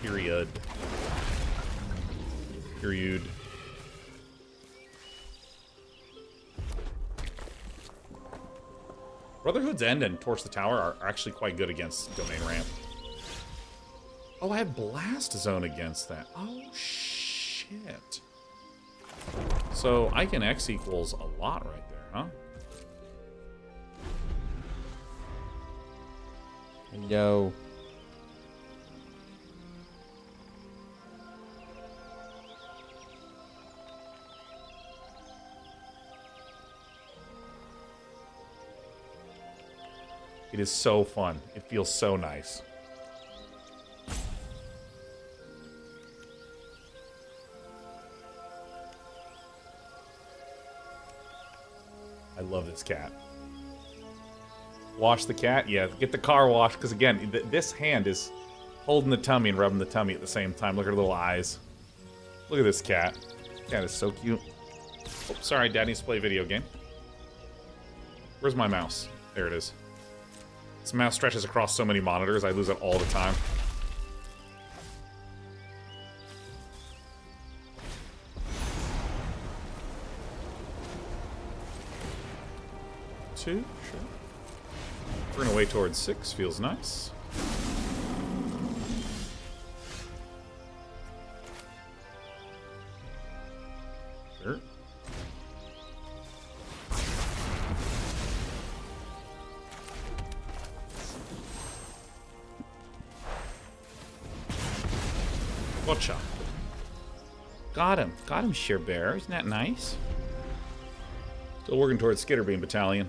Period. Period. Brotherhood's End and Torch the Tower are actually quite good against domain ramp. Oh, I have Blast Zone against that. Oh, shit. So I can X equals a lot right there, huh? Hello. It is so fun. It feels so nice. I love this cat. Wash the cat? Yeah, get the car washed, because again, this hand is holding the tummy and rubbing the tummy at the same time. Look at her little eyes. Look at this cat. Cat is so cute. Oh, sorry, Dad needs to play a video game. Where's my mouse? There it is. This mouse stretches across so many monitors, I lose it all the time. Two, sure. Turn away towards 6, feels nice. Sure. Gotcha. Got him. Got him, Sheer Bear. Isn't that nice? Still working towards Skitterbeam Battalion.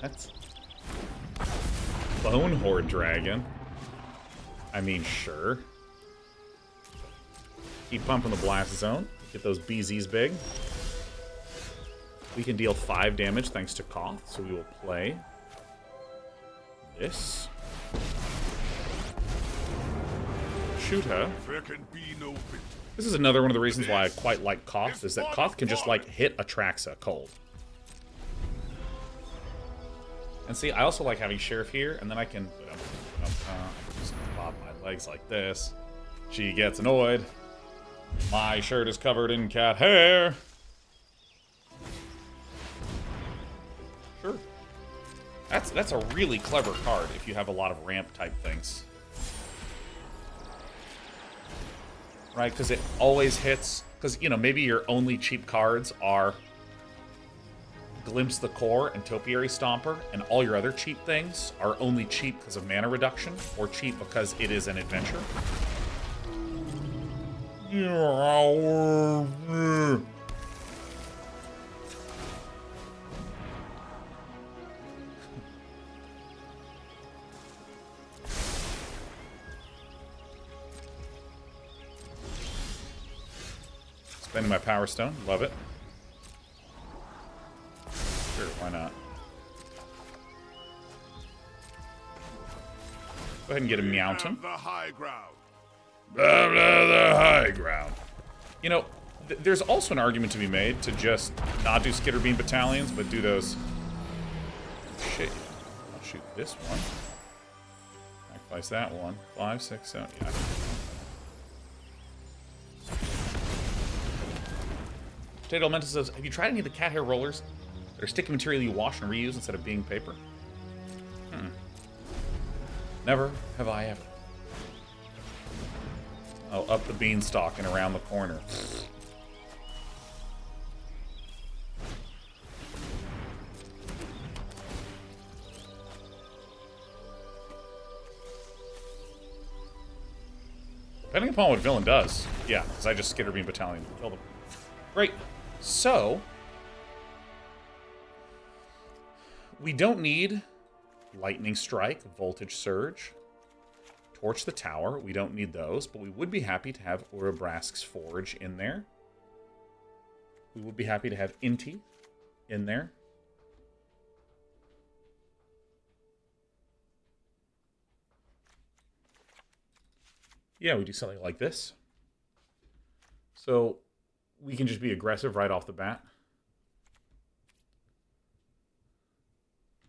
What? Bone Horde Dragon? I mean, sure. Keep pumping the Blast Zone. Get those BZs big. We can deal 5 damage thanks to Koth, so we will play this. Shoot her. There can be no victory. This is another one of the reasons why I quite like Koth, is that Koth can just, like, hit Atraxa cold. And see, I also like having Sheriff here, and then I can just pop my legs like this. She gets annoyed. My shirt is covered in cat hair. Sure. That's a really clever card if you have a lot of ramp type things. Right, because it always hits, because, you know, maybe your only cheap cards are Glimpse the Core and Topiary Stomper, and all your other cheap things are only cheap because of mana reduction, or cheap because it is an adventure. Spending my Power Stone, love it. Sure, why not? Go ahead and get a Meowton. The high ground. Blah, blah, the high ground. You know, there's also an argument to be made to just not do Skitterbeam Battalions, but do those... Shit. I'll shoot this one. Sacrifice that one. 5, 6, 7, yeah. Potato Elemental says, have you tried any of the cat hair rollers? They're sticky material you wash and reuse instead of being paper. Never have I ever. Oh, up the beanstalk and around the corner. Depending upon what villain does. Yeah, because I just Skitterbeam Battalion. Kill them. Great. So, we don't need Lightning Strike, Voltage Surge, Torch the Tower. We don't need those, but we would be happy to have Urabrask's Forge in there. We would be happy to have Inti in there. Yeah, we do something like this. So we can just be aggressive right off the bat.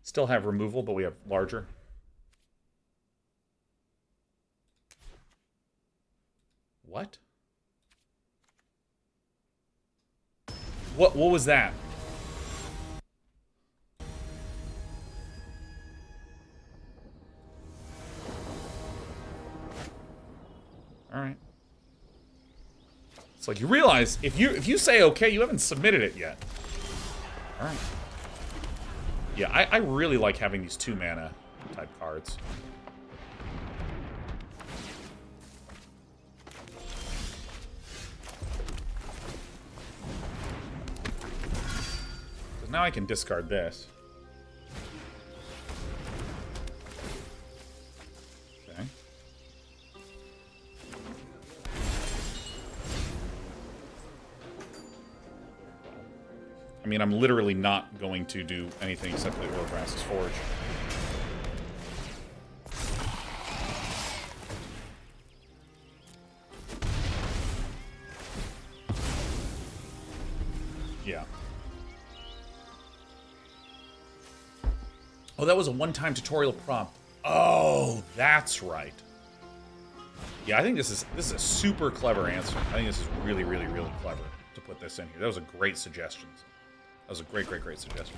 Still have removal, but we have larger. What? What was that? All right. It's like you realize if you say okay, you haven't submitted it yet. All right. Yeah, I really like having these 2 mana type cards. Because now I can discard this. Okay. I mean, I'm literally not going to do anything except play Urabrask's Forge. Yeah. Oh, that was a one-time tutorial prompt. Oh, that's right. Yeah, I think this is a super clever answer. I think this is really, really, really clever to put this in here. That was a great suggestion. That was a great, great, great suggestion.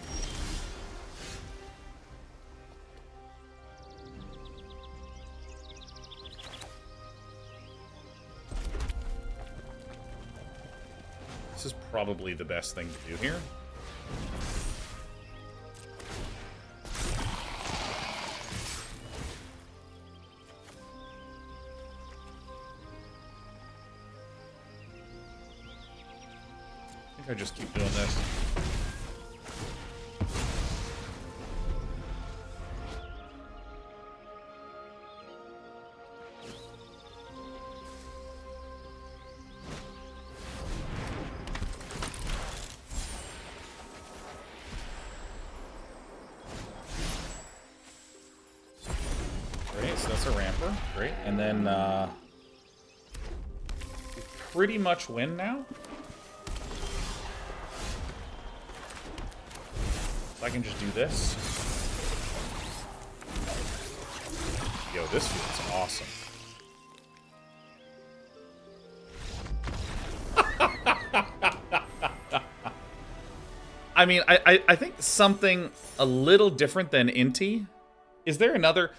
This is probably the best thing to do here. I think I just keep doing this. Great, and then we pretty much win now. So I can just do this. Yo, this feels awesome. I mean, I think something a little different than Inti. Is there another?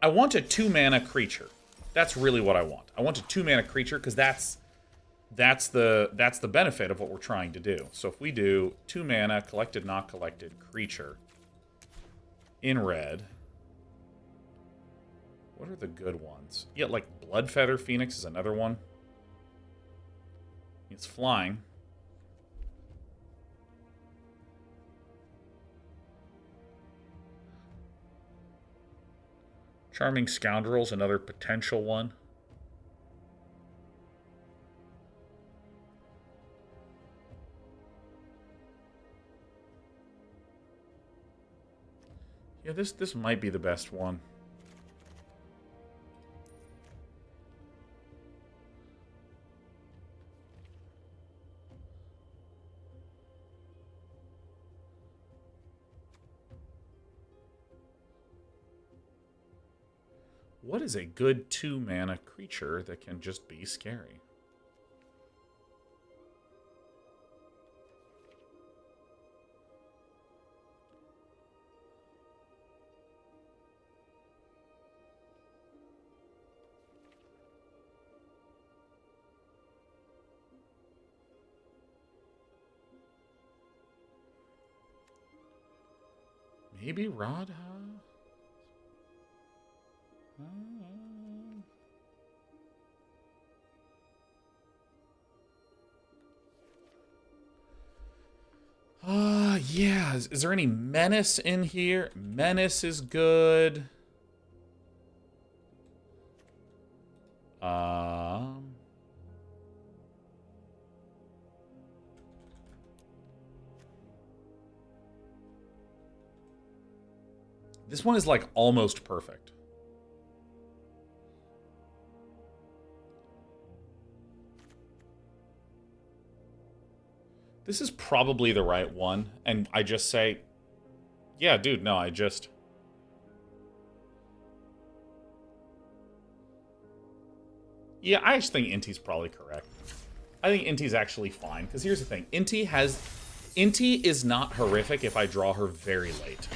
I want a 2-mana creature. That's really what I want. I want a 2-mana creature because that's the benefit of what we're trying to do. So if we do 2 mana, collected, not collected creature in red, what are the good ones? Yeah, like Bloodfeather Phoenix is another one. It's flying. Charming Scoundrel's another potential one. Yeah, this might be the best one. What is a good 2-mana creature that can just be scary? Maybe Radha? Yeah. Is there any Menace in here? Menace is good. This one is like almost perfect. This is probably the right one, and I just say, yeah, dude, no, Yeah, I just think Inti's probably correct. I think Inti's actually fine, because here's the thing. Inti is not horrific if I draw her very late.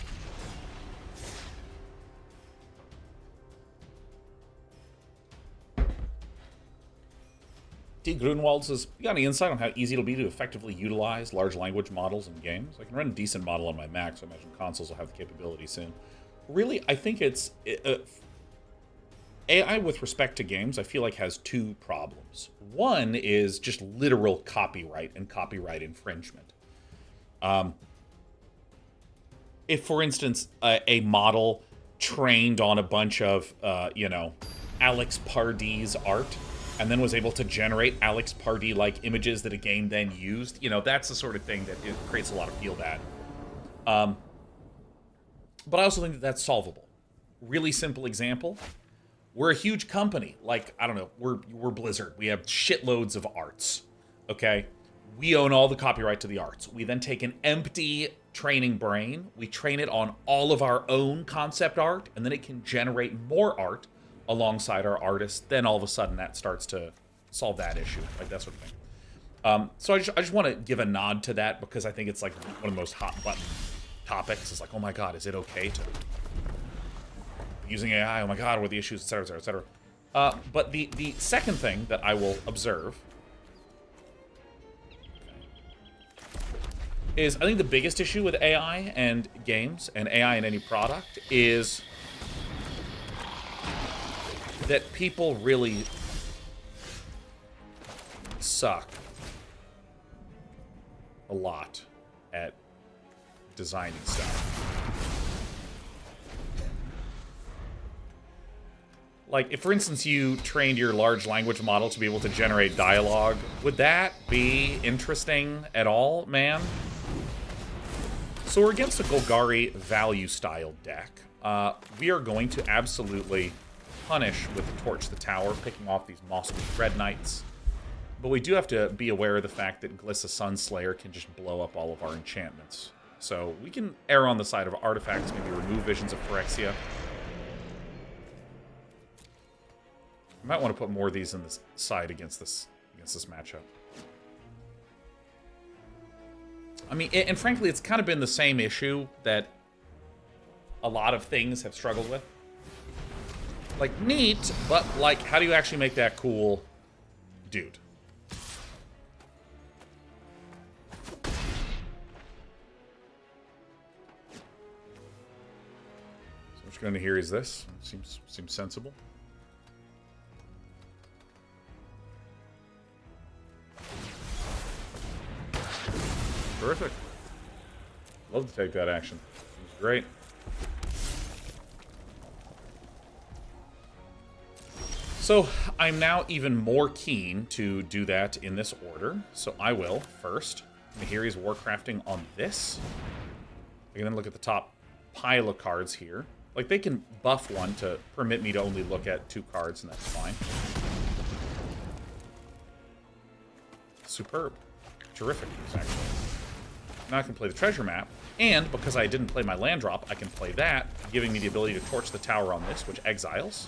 D. Grunwald says, you got any insight on how easy it'll be to effectively utilize large language models in games? I can run a decent model on my Mac, so I imagine consoles will have the capability soon. Really, I think it's... AI with respect to games, I feel like has two problems. One is just literal copyright and copyright infringement. If, for instance, a model trained on a bunch of, Alex Pardee art, and then was able to generate Alex Pardee-like images that a game then used, that's the sort of thing that it creates a lot of feel bad. But I also think that that's solvable. Really simple example. We're a huge company. Like, I don't know, we're Blizzard. We have shitloads of arts, okay? We own all the copyright to the arts. We then take an empty training brain, we train it on all of our own concept art, and then it can generate more art alongside our artists. Then all of a sudden that starts to solve that issue, like that sort of thing. So I just want to give a nod to that because I think it's like one of the most hot button topics. It's like, oh my god, is it okay to... using AI, oh my god, what are the issues, etc., etc., etc. But the second thing that I will observe is I think the biggest issue with AI and games and AI in any product is that people really suck a lot at designing stuff. Like, if, for instance, you trained your large language model to be able to generate dialogue, would that be interesting at all, man? So we're against a Golgari value-style deck. We are going to absolutely punish with Torch the Tower, picking off these Mosswood Red Knights. But we do have to be aware of the fact that Glissa Sunslayer can just blow up all of our enchantments. So we can err on the side of artifacts, maybe remove Visions of Phyrexia. I might want to put more of these in this side against this matchup. I mean, and frankly, it's kind of been the same issue that a lot of things have struggled with. Like, neat, but, like, how do you actually make that cool? Dude. So what you're going to hear is this. Seems sensible. Terrific. Love to take that action. It was great. So I'm now even more keen to do that in this order. So I will first Nahiri's Warcrafting on this. I can then look at the top pile of cards here. Like, they can buff one to permit me to only look at 2 cards, and that's fine. Superb. Terrific news, actually. Now I can play the treasure map, and because I didn't play my land drop, I can play that, giving me the ability to Torch the Tower on this, which exiles.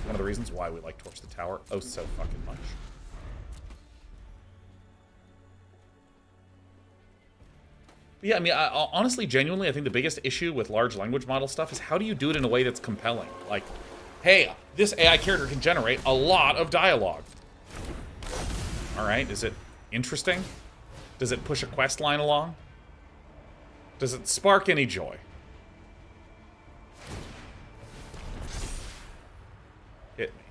One of the reasons why we like Torch the Tower oh so fucking much. But yeah, I mean, honestly, genuinely, I think the biggest issue with large language model stuff is how do you do it in a way that's compelling? Like, hey, this AI character can generate a lot of dialogue. Alright, is it interesting? Does it push a quest line along? Does it spark any joy? Hit me.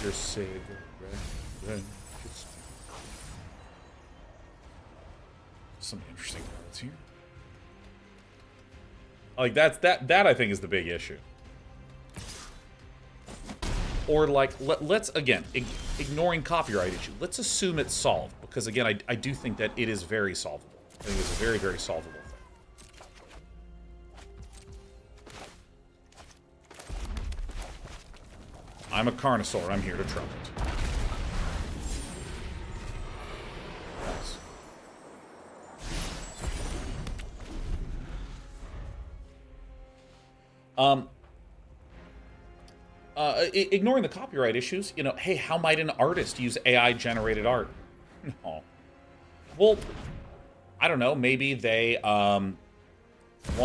Your cigarette. Some interesting cards here. Like, that I think is the big issue. Or, like, let's, again, ignoring copyright issue, let's assume it's solved. Because, again, I do think that it is very solvable. I think it's a very, very solvable thing. I'm a Carnosaur. I'm here to trumpet. Ignoring the copyright issues, you know, hey, how might an artist use AI-generated art? No. Well, I don't know. Maybe they want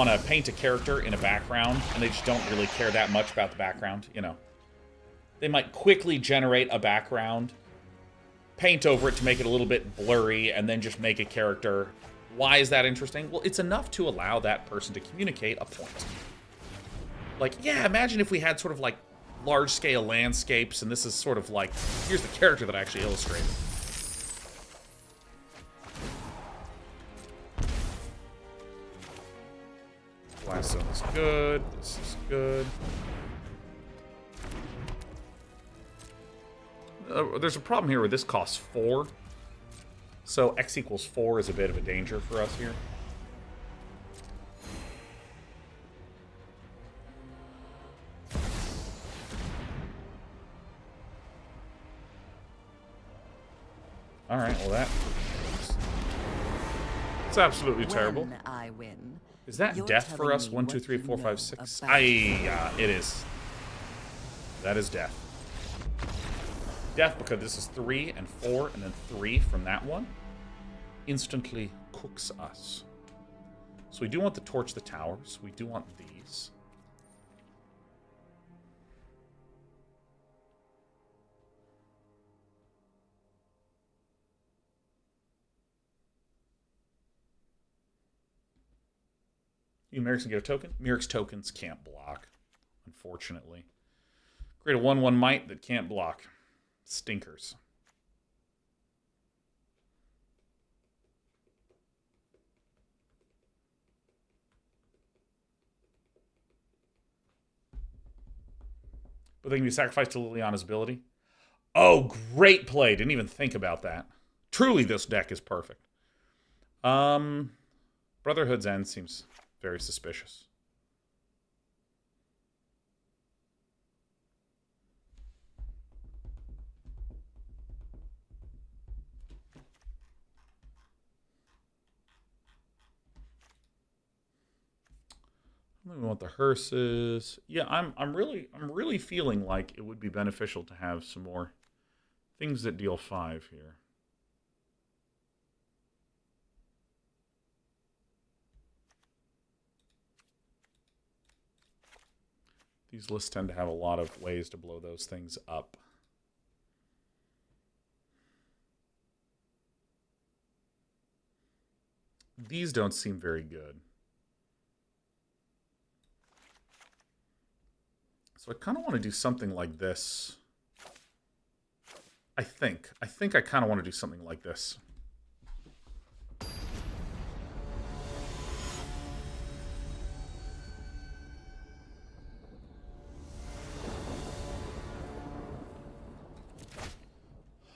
to paint a character in a background, and they just don't really care that much about the background, you know. They might quickly generate a background, paint over it to make it a little bit blurry, and then just make a character. Why is that interesting? Well, it's enough to allow that person to communicate a point. Like, yeah, imagine if we had sort of like large-scale landscapes, and this is sort of like, here's the character that I actually illustrated. Blast zone is good. This is good. There's a problem here where this costs 4. So x equals 4 is a bit of a danger for us here. All right, well it's absolutely terrible. When I win, Is that you're death for telling us? me 1, 2, what 3, you 4, know 5, 6. about It is. That is death. Death because this is 3 and 4 and then 3 from that one. Instantly cooks us. So we do want to torch the towers. We do want these. You Mirrex can get a token. Mirrex tokens can't block, unfortunately. Create a 1/1 might that can't block. Stinkers. But they can be sacrificed to Liliana's ability. Oh, great play. Didn't even think about that. Truly, this deck is perfect. Brotherhood's End seems very suspicious. We want the hearses. Yeah, I'm really feeling like it would be beneficial to have some more things that deal 5 here. These lists tend to have a lot of ways to blow those things up. These don't seem very good. So I kind of want to do something like this. I think I kind of want to do something like this.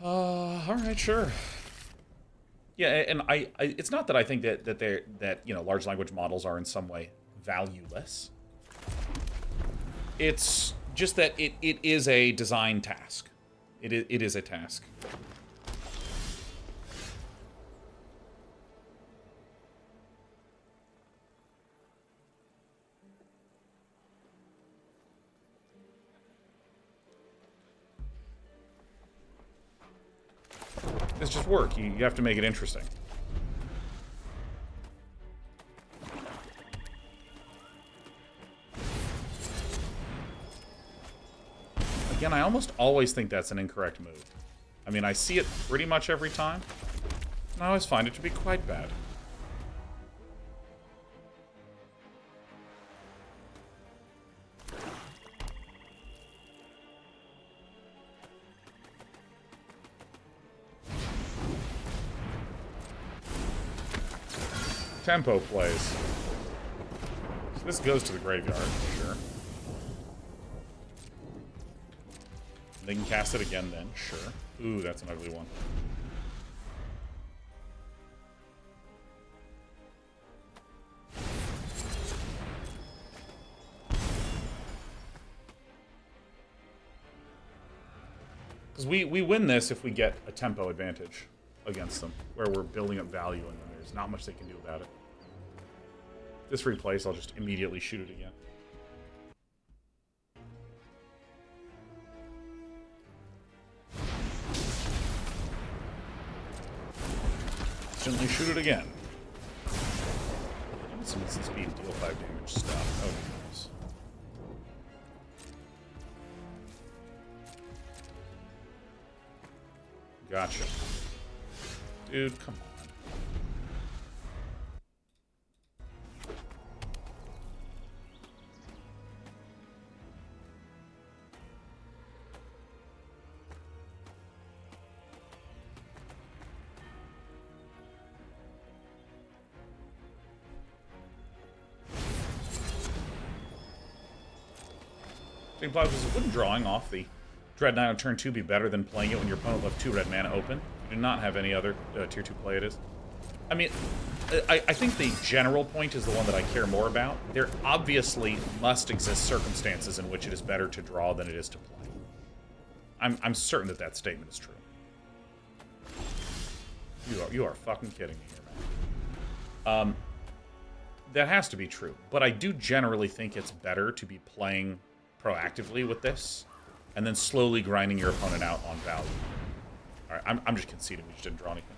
All right, sure. Yeah, and I it's not that I think that you know, large language models are in some way valueless. It's just that it is a design task. It is a task. It's just work. You have to make it interesting. Again, I almost always think that's an incorrect move. I mean, I see it pretty much every time, and I always find it to be quite bad. Tempo plays. So this goes to the graveyard, for sure. They can cast it again then, sure. Ooh, that's an ugly one. Because we win this if we get a tempo advantage against them, where we're building up value and then there's not much they can do about it. This replays, I'll just immediately shoot it again. Instantly shoot it again. Some instant speed, deal 5 damage stuff. Oh, goodness. Gotcha. Dude, come on. Implies wouldn't drawing off the Dread Knight on turn 2 be better than playing it when your opponent left 2 red mana open? You do not have any other tier 2 play it is. I mean, I think the general point is the one that I care more about. There obviously must exist circumstances in which it is better to draw than it is to play. I'm certain that that statement is true. You are fucking kidding me here, man. That has to be true, but I do generally think it's better to be playing proactively with this, and then slowly grinding your opponent out on value. Alright, I'm just conceding we just didn't draw anything.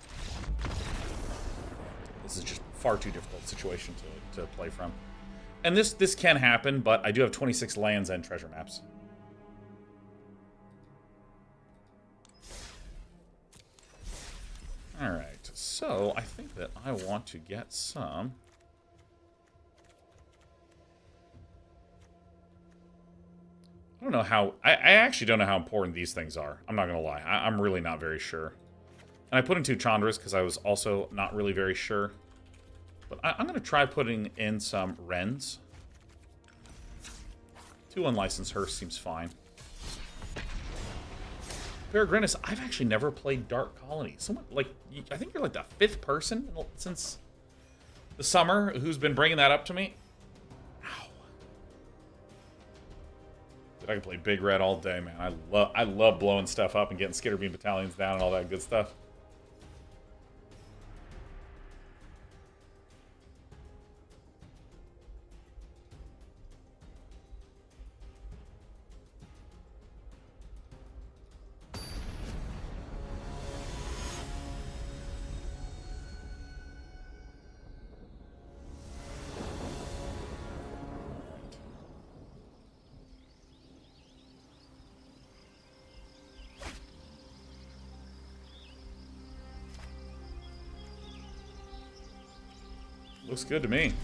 This is just far too difficult situation to play from. And this can happen, but I do have 26 lands and treasure maps. Alright, so I think that I want to get some... I don't know how... I actually don't know how important these things are. I'm not going to lie. I'm really not very sure. And I put in 2 Chandras because I was also not really very sure. But I'm going to try putting in some Wrens. 2 unlicensed Hearths seems fine. Peregrinus, I've actually never played Dark Colony. Someone, like, I think you're like the 5th person since the summer who's been bringing that up to me. I can play Big Red all day, man. I love blowing stuff up and getting Skitterbeam battalions down and all that good stuff. Looks good to me.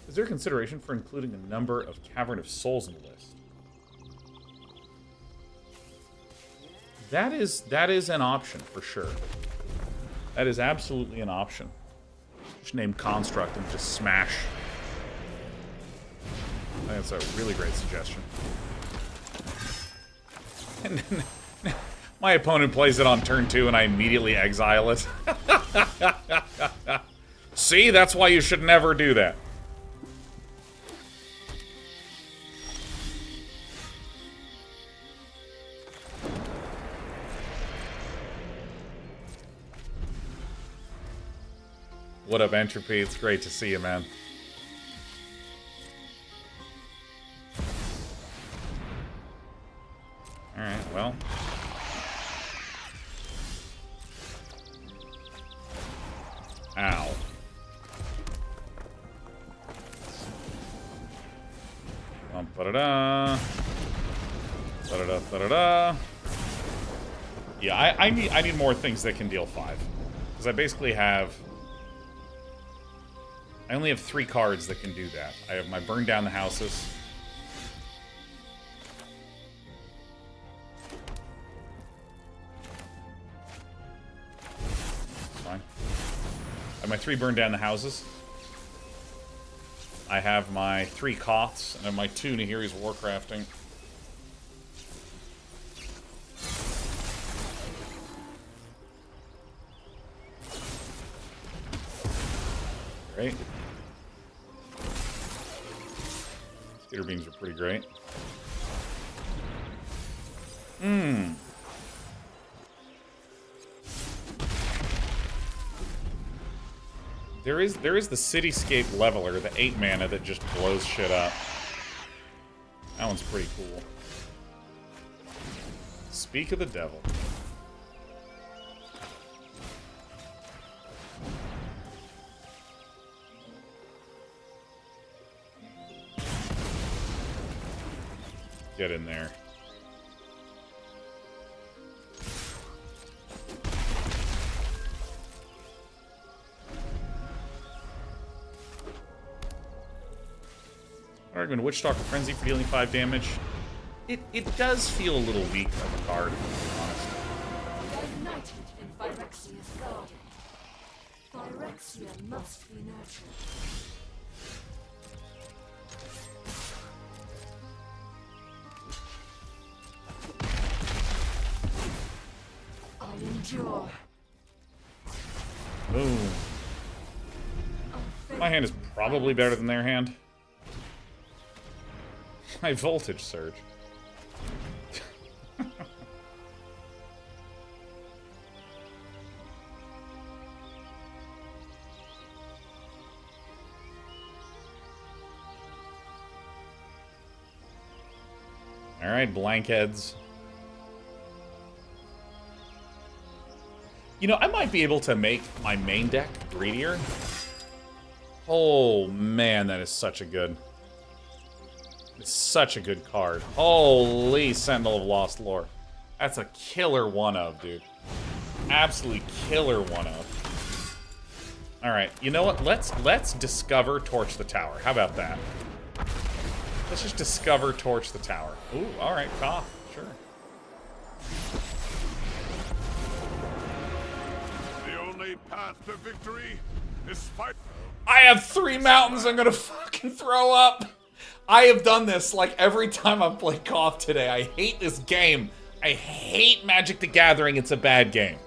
Is there consideration for including a number of Cavern of Souls in the list? That is an option for sure. That is absolutely an option. Just name Construct and just smash. I think that's a really great suggestion. And then my opponent plays it on turn 2 and I immediately exile it. See, that's why you should never do that. What up, Entropy? It's great to see you, man. Alright, well. Ow. Ba-da-da. Da-da-da, da-da-da. Yeah, I need more things that can deal 5. Because I basically have... I only have 3 cards that can do that. I have my Burn Down the Houses. Fine. I have my 3 Burn Down the Houses. I have my 3 Koths, and I have my 2 Nahiri's Warcrafting. Great. Skitter Beams are pretty great. There is the Cityscape Leveler, the 8 mana that just blows shit up. That one's pretty cool. Speak of the devil. get in there. Argument Witchstalker Frenzy for dealing 5 damage. It does feel a little weak of a card, to be honest. United in Phyrexia's garden. Phyrexia must be nurtured. I endure. Boom. My hand is probably better than their hand. My voltage surge. All right, blankheads. You know, I might be able to make my main deck greedier. Oh man, that is such a good. It's such a good card. Holy Sentinel of Lost Lore. That's a killer one-of, dude. Absolutely killer one-of. Alright, you know what? Let's discover Torch the Tower. How about that? Let's just discover Torch the Tower. Ooh, alright, cough. Sure. The only path to victory is fight. I have 3 mountains I'm gonna fucking throw up! I have done this like every time I've played KOTH today. I hate this game. I hate Magic the Gathering. It's a bad game.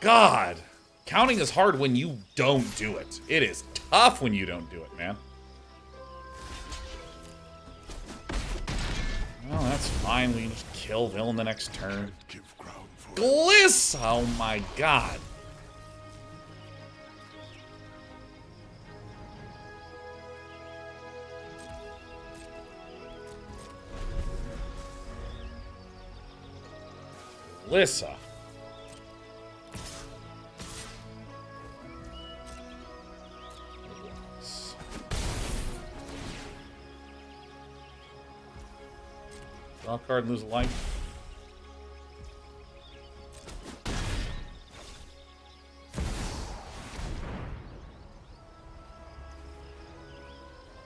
God. Counting is hard when you don't do it. It is tough when you don't do it, man. Well, that's fine. We can just kill villain the next turn. Gliss! Oh my god. Lissa. Draw a card and lose a life.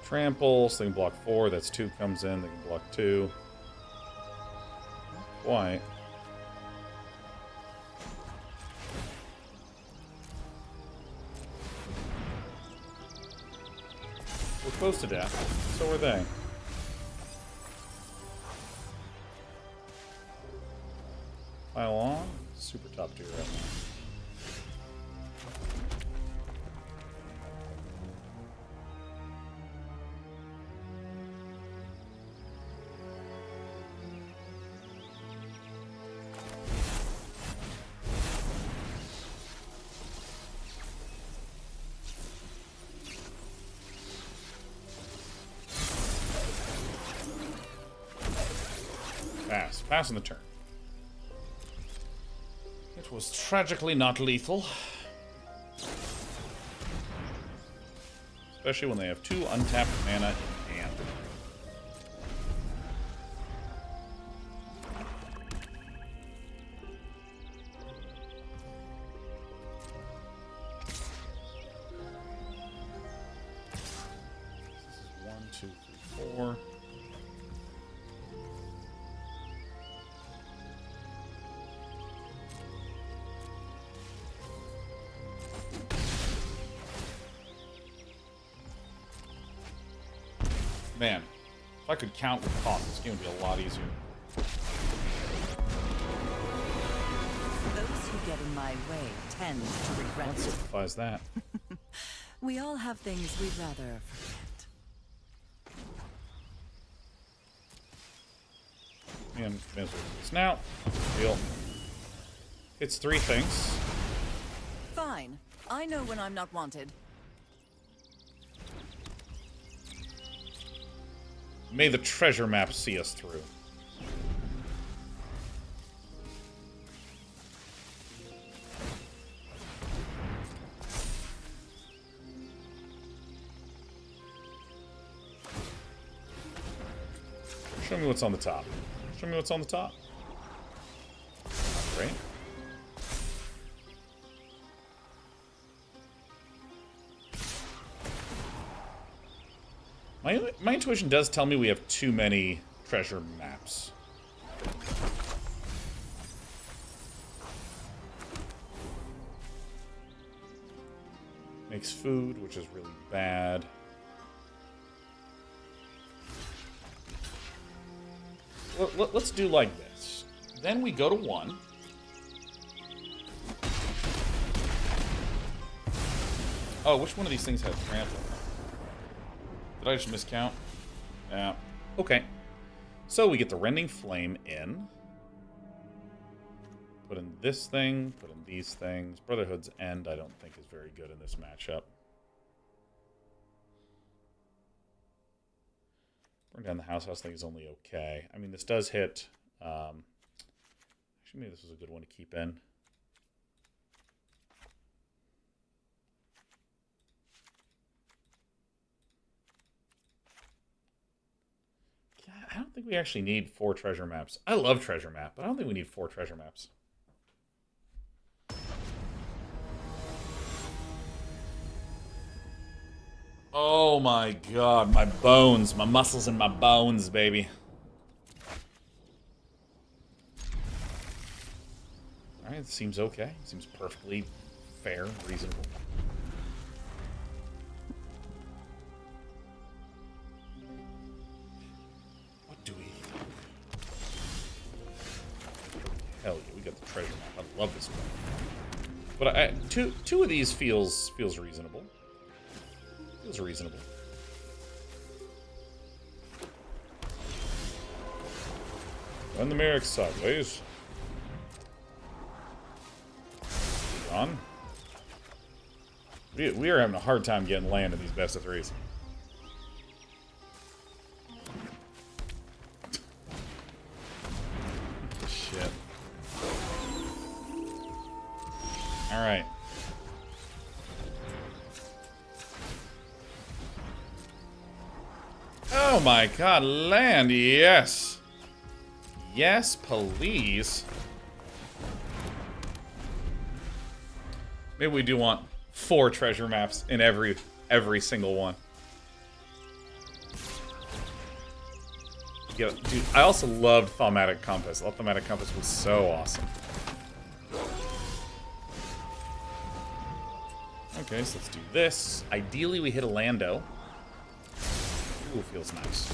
Trample, so they can block 4. That's 2 comes in. They can block 2. Quite. We're close to death. So are they. Pile on. Super top tier right now. Passing the turn. It was tragically not lethal. Especially when they have 2 untapped mana in hand. This is 1, 2, 3, 4. Man, if I could count with KOTH, this game would be a lot easier. Those who get in my way tend to regret That it. simplifies that. We all have things we'd rather forget. And misery. Snout. Deal. It's 3 things. Fine. I know when I'm not wanted. May the treasure map see us through. Show me what's on the top. Show me what's on the top. Great. My intuition does tell me we have too many treasure maps. Makes food, which is really bad. Let's do like this. Then we go to 1. Oh, which one of these things has trample? Did I just miscount? Yeah. Okay. So we get the Rending Flame in. Put in this thing. Put in these things. Brotherhood's End I don't think is very good in this matchup. Burn Down the House thing is only okay. I mean, this does hit... actually, maybe this was a good one to keep in. I don't think we actually need 4 treasure maps. I love treasure map, but I don't think we need 4 treasure maps. Oh my god, my bones, my muscles and my bones, baby. Alright, it seems okay. Seems perfectly fair, reasonable. What do we... Hell yeah, we got the treasure map. I love this one. But two of these feels reasonable. Feels reasonable. Run the Mirrex sideways. On. We are having a hard time getting land in these best of 3s. Shit. Alright. Oh my god, land, yes. Yes, please. Maybe we do want 4 treasure maps in every single one. Yeah, dude, I also loved Thaumatic Compass. I thought Thaumatic Compass was so awesome. Okay, so let's do this. Ideally, we hit a Lando. Ooh, feels nice.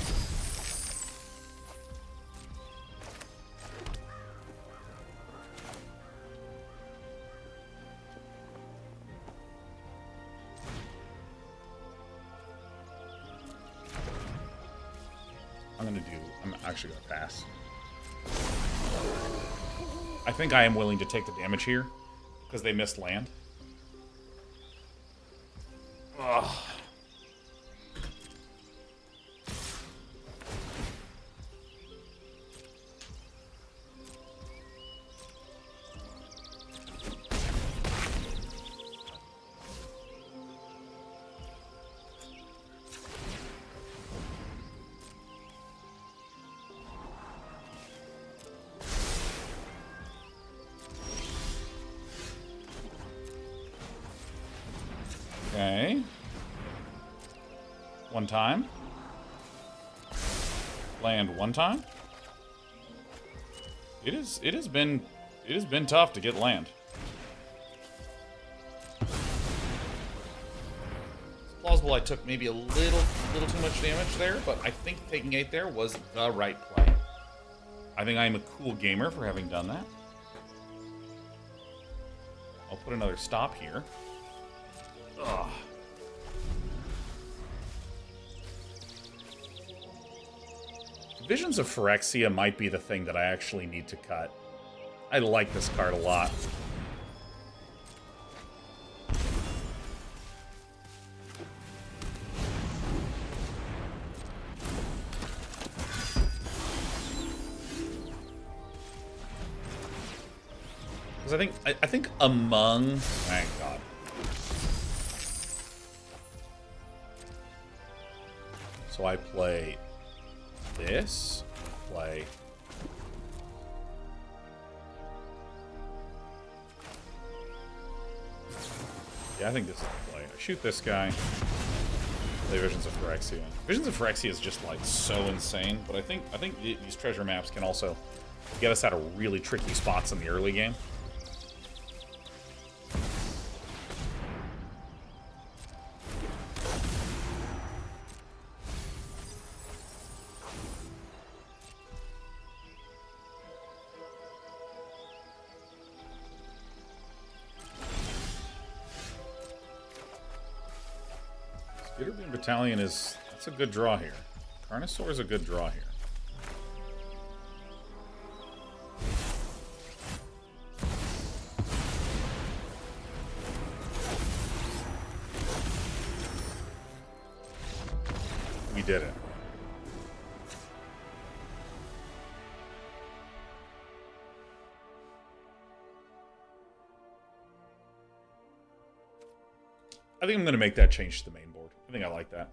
I'm actually gonna pass. I think I am willing to take the damage here because they missed land. Ugh. Okay. One time. Land one time. It has been tough to get land. It's plausible I took maybe a little too much damage there, but I think taking 8 there was the right play. I think I am a cool gamer for having done that. I'll put another stop here. Ugh. Visions of Phyrexia might be the thing that I actually need to cut. I like this card a lot. Because I think among... Thank God. So I play this. play. Yeah, I think this is the play. I shoot this guy. Play Visions of Phyrexia. Visions of Phyrexia is just like so insane, but I think these treasure maps can also get us out of really tricky spots in the early game. Speederbeam Battalion that's a good draw here. Carnosaur is a good draw here. We did it. I think I'm going to make that change to the main board. I think I like that.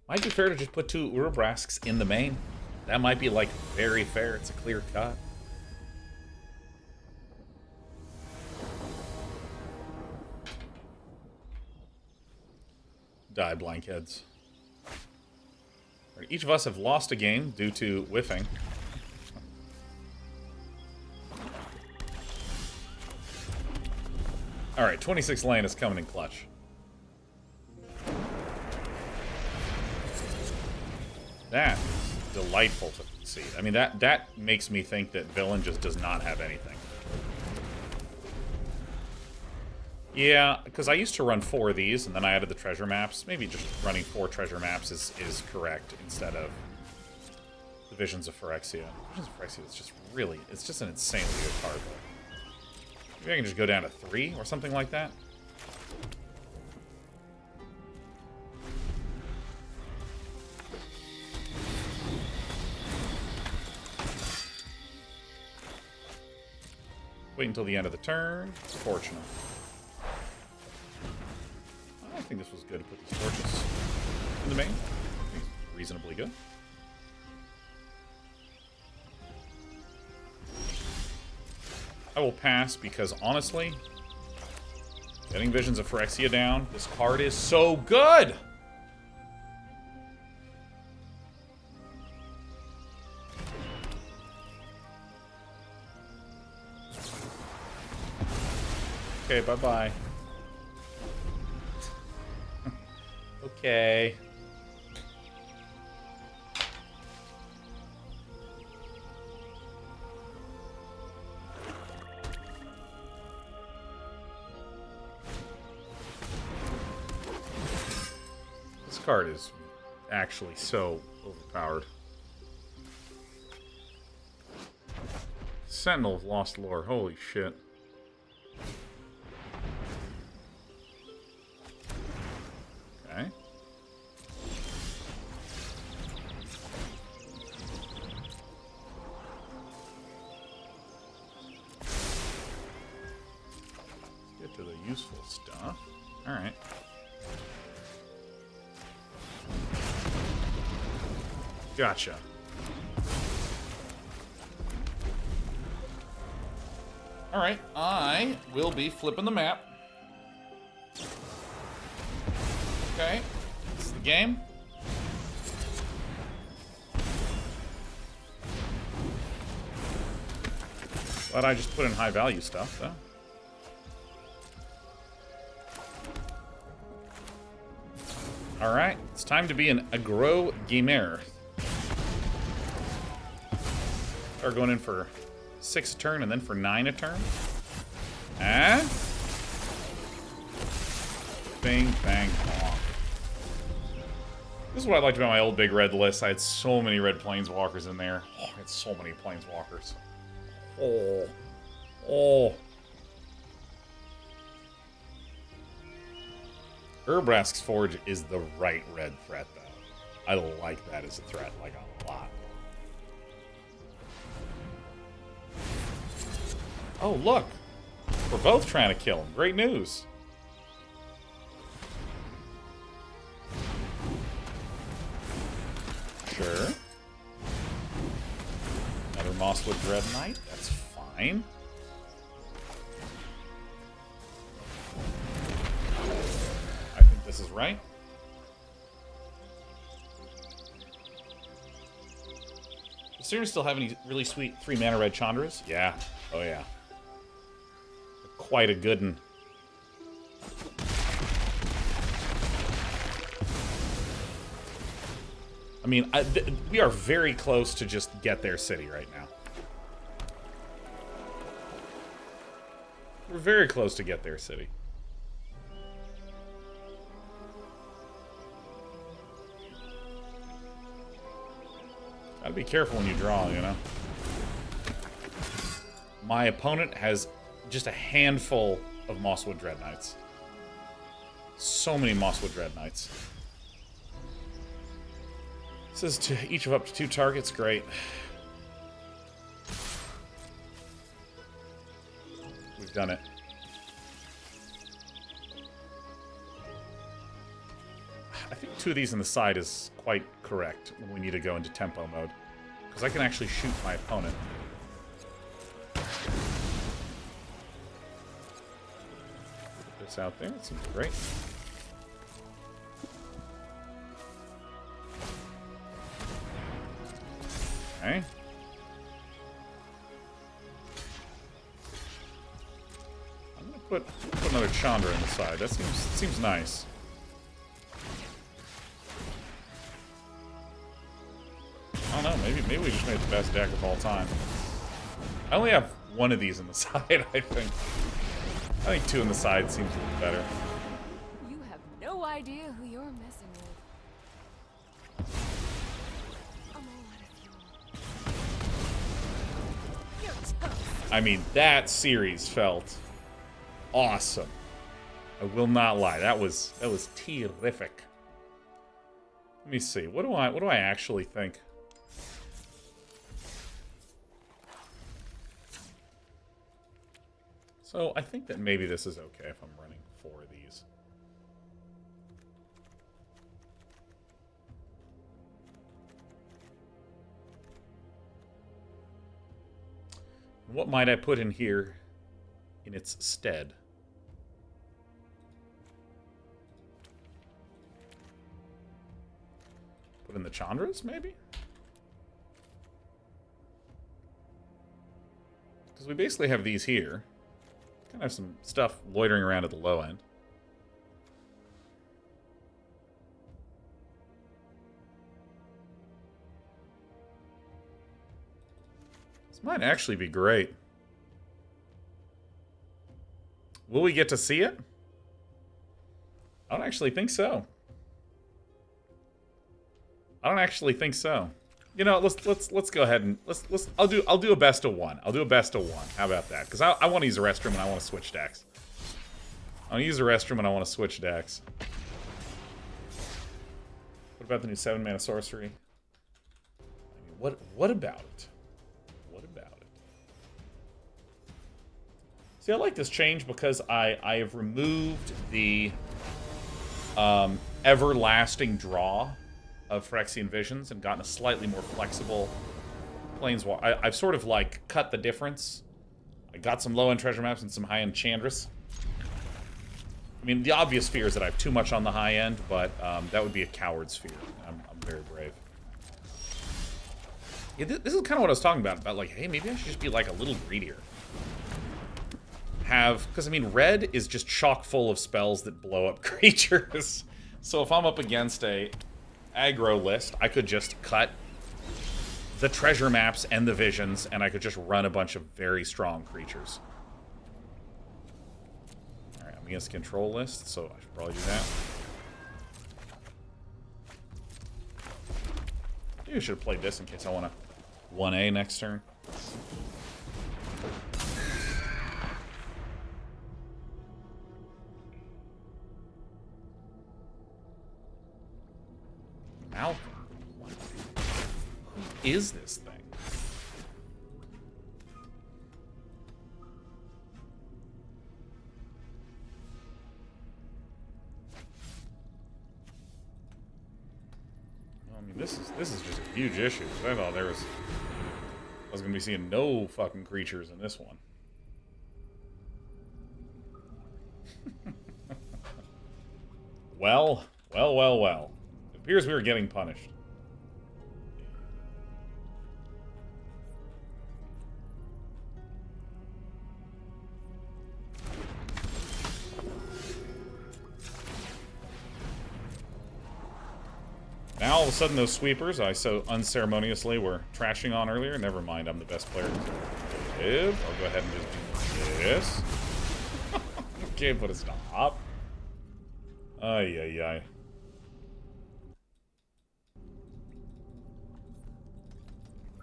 Might be fair to just put 2 Urabrasks in the main. That might be, like, very fair. It's a clear cut. Die, blankheads. Each of us have lost a game due to whiffing. Alright, 26 lane is coming in clutch. That is delightful to see. I mean, that makes me think that Villain just does not have anything. Yeah, because I used to run 4 of these, and then I added the treasure maps. Maybe just running 4 treasure maps is correct instead of the Visions of Phyrexia. Visions of Phyrexia is just really, it's just an insanely good card. Maybe I can just go down to 3 or something like that. Wait until the end of the turn. It's fortunate. I think this was good to put these torches in the main. I think it's reasonably good. I will pass because, honestly, getting Visions of Phyrexia down, this card is so good! Okay, bye-bye. Okay. This card is actually so overpowered. Sentinel of Lost Lore, holy shit. Okay. Let's get to the useful stuff. Alright. Gotcha. Alright, I will be flipping the map. Okay, this is the game. Glad I just put in high value stuff, though. Alright, it's time to be an Aggro gamer. Start going in for 6 a turn and then for 9 a turn. Ah? Bing, bang, bonk. This is what I liked about my old big red list. I had so many red planeswalkers in there. Oh, I had so many planeswalkers. Oh. Oh. Urabrask's Forge is the right red threat, though. I like that as a threat, like, a lot. Oh, look! We're both trying to kill him. Great news. Sure. Another Mosswood Dread Knight. That's fine. I think this is right. Does Serum still have any really sweet 3-mana red Chandras? Yeah. Oh, yeah. Quite a good one. I mean, we are very close to just get their city right now. We're very close to get their city. Gotta be careful when you draw, you know? My opponent has just a handful of Mosswood Dread Knights. So many Mosswood Dread Knights. Says to each of up to 2 targets. Great. We've done it. I think 2 of these on the side is quite correct when we need to go into tempo mode. Because I can actually shoot my opponent. Put this out there. That seems great. Okay. I'm gonna put another Chandra in the side. That seems nice. I don't know. Maybe we just made the best deck of all time. I only have 1 of these in the side. I think 2 in the side seems a little better. You have no idea who you're messing with. I'm all out of fuel. You're toast. I mean, that series felt awesome. I will not lie. That was terrific. Let me see. What do I actually think? So I think that maybe this is okay if I'm running 4 of these. What might I put in here in its stead? Put in the Chandras, maybe? Because we basically have these here. Kind of have some stuff loitering around at the low end. This might actually be great. Will we get to see it? I don't actually think so. I don't actually think so. You know, let's go ahead and I'll do a best of 1. I'll do a best of 1. How about that? Because I want to use a restroom and I want to switch decks. I want to use a restroom and I want to switch decks. What about the new 7-mana sorcery? I mean, what about it? What about it? See, I like this change because I have removed the everlasting draw of Phyrexian Visions and gotten a slightly more flexible Planeswalker. I've sort of, like, cut the difference. I got some low-end treasure maps and some high-end Chandras. I mean, the obvious fear is that I have too much on the high end, but that would be a coward's fear. I'm very brave. Yeah, this is kind of what I was talking about, like, hey, maybe I should just be, like, a little greedier. Because, I mean, red is just chock full of spells that blow up creatures. So if I'm up against a aggro list, I could just cut the treasure maps and the visions, and I could just run a bunch of very strong creatures. Alright, I'm against a control list, so I should probably do that. Maybe I should have played this in case I want to 1A next turn. Malcolm? What? Who is this thing? huge issues. I thought I was gonna be seeing no fucking creatures in this one. Well. It appears we were getting punished. Now, all of a sudden, those sweepers I so unceremoniously were trashing on earlier. Never mind, I'm the best player. I'll go ahead and just do this. Okay, put a stop. Ay.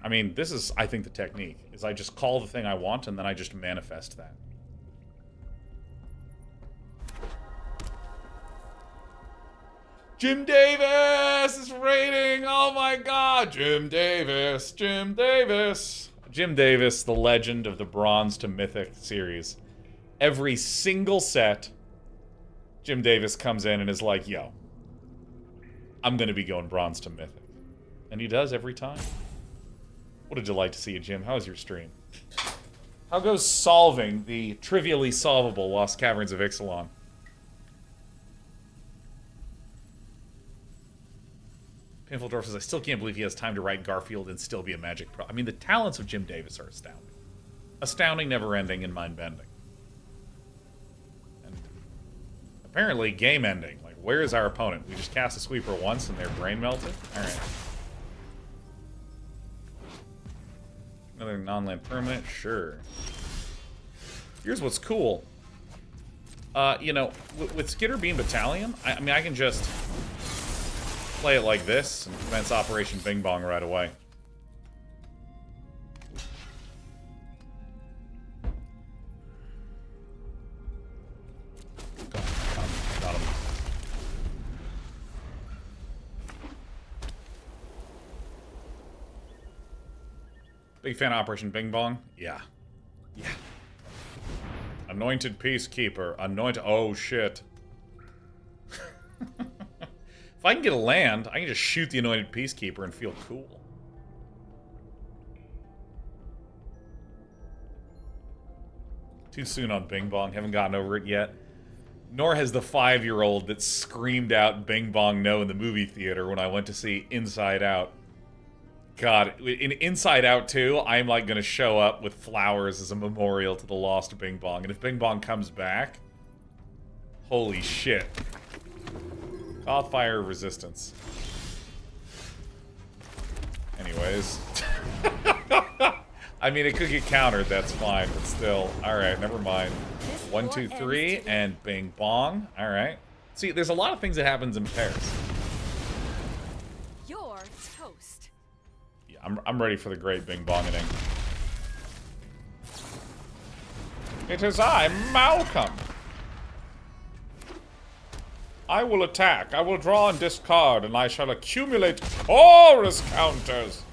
I mean, this is, I think, the technique. Is I just call the thing I want, and then I just manifest that. Jim Davis is raiding! Oh my god! Jim Davis! Jim Davis! Jim Davis, the legend of the Bronze to Mythic series. Every single set, Jim Davis comes in and is like, yo, I'm gonna be going Bronze to Mythic. And he does every time. What a delight to see you, Jim. How was your stream? How goes solving the trivially solvable Lost Caverns of Ixalan? Pinfeldorf says, I still can't believe he has time to write Garfield and still be a Magic pro. I mean, the talents of Jim Davis are astounding. Astounding, never-ending, and mind-bending. And apparently game-ending. Like, where is our opponent? We just cast a sweeper once and their brain melted? Alright. Another non-land permanent? Sure. Here's what's cool. You know, with Skitterbeam Battalion, I mean, I can just play it like this and commence Operation Bing Bong right away. Got him. Big fan of Operation Bing Bong? Yeah. Yeah. Anointed Peacekeeper. Oh, shit. If I can get a land, I can just shoot the Anointed Peacekeeper and feel cool. Too soon on Bing Bong. Haven't gotten over it yet. Nor has the 5-year-old that screamed out Bing Bong no in the movie theater when I went to see Inside Out. God, in Inside Out 2, I'm like going to show up with flowers as a memorial to the lost Bing Bong. And if Bing Bong comes back, holy shit. Fire resistance. Anyways. I mean, it could get countered, that's fine, but still. Alright, never mind. 1, 2, 3, and Bing Bong. Alright. See, there's a lot of things that happens in pairs. You're toast. Yeah, I'm ready for the great Bing Bong-ing. It is I, Malcolm. I will attack. I will draw and discard, and I shall accumulate chorus counters.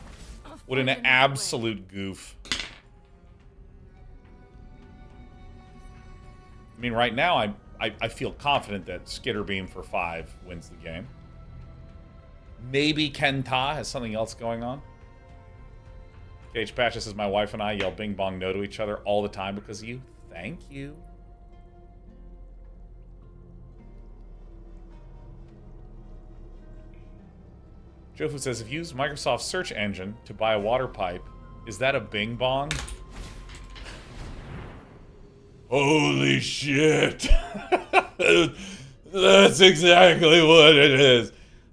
What an absolute goof. I mean, right now, I feel confident that Skitterbeam for 5 wins the game. Maybe Kenta has something else going on. Gage Patches says, my wife and I yell Bing Bong no to each other all the time because of you. Thank you. Jofu says, if you use Microsoft's search engine to buy a water pipe, is that a Bing Bong? Holy shit. That's exactly what it is.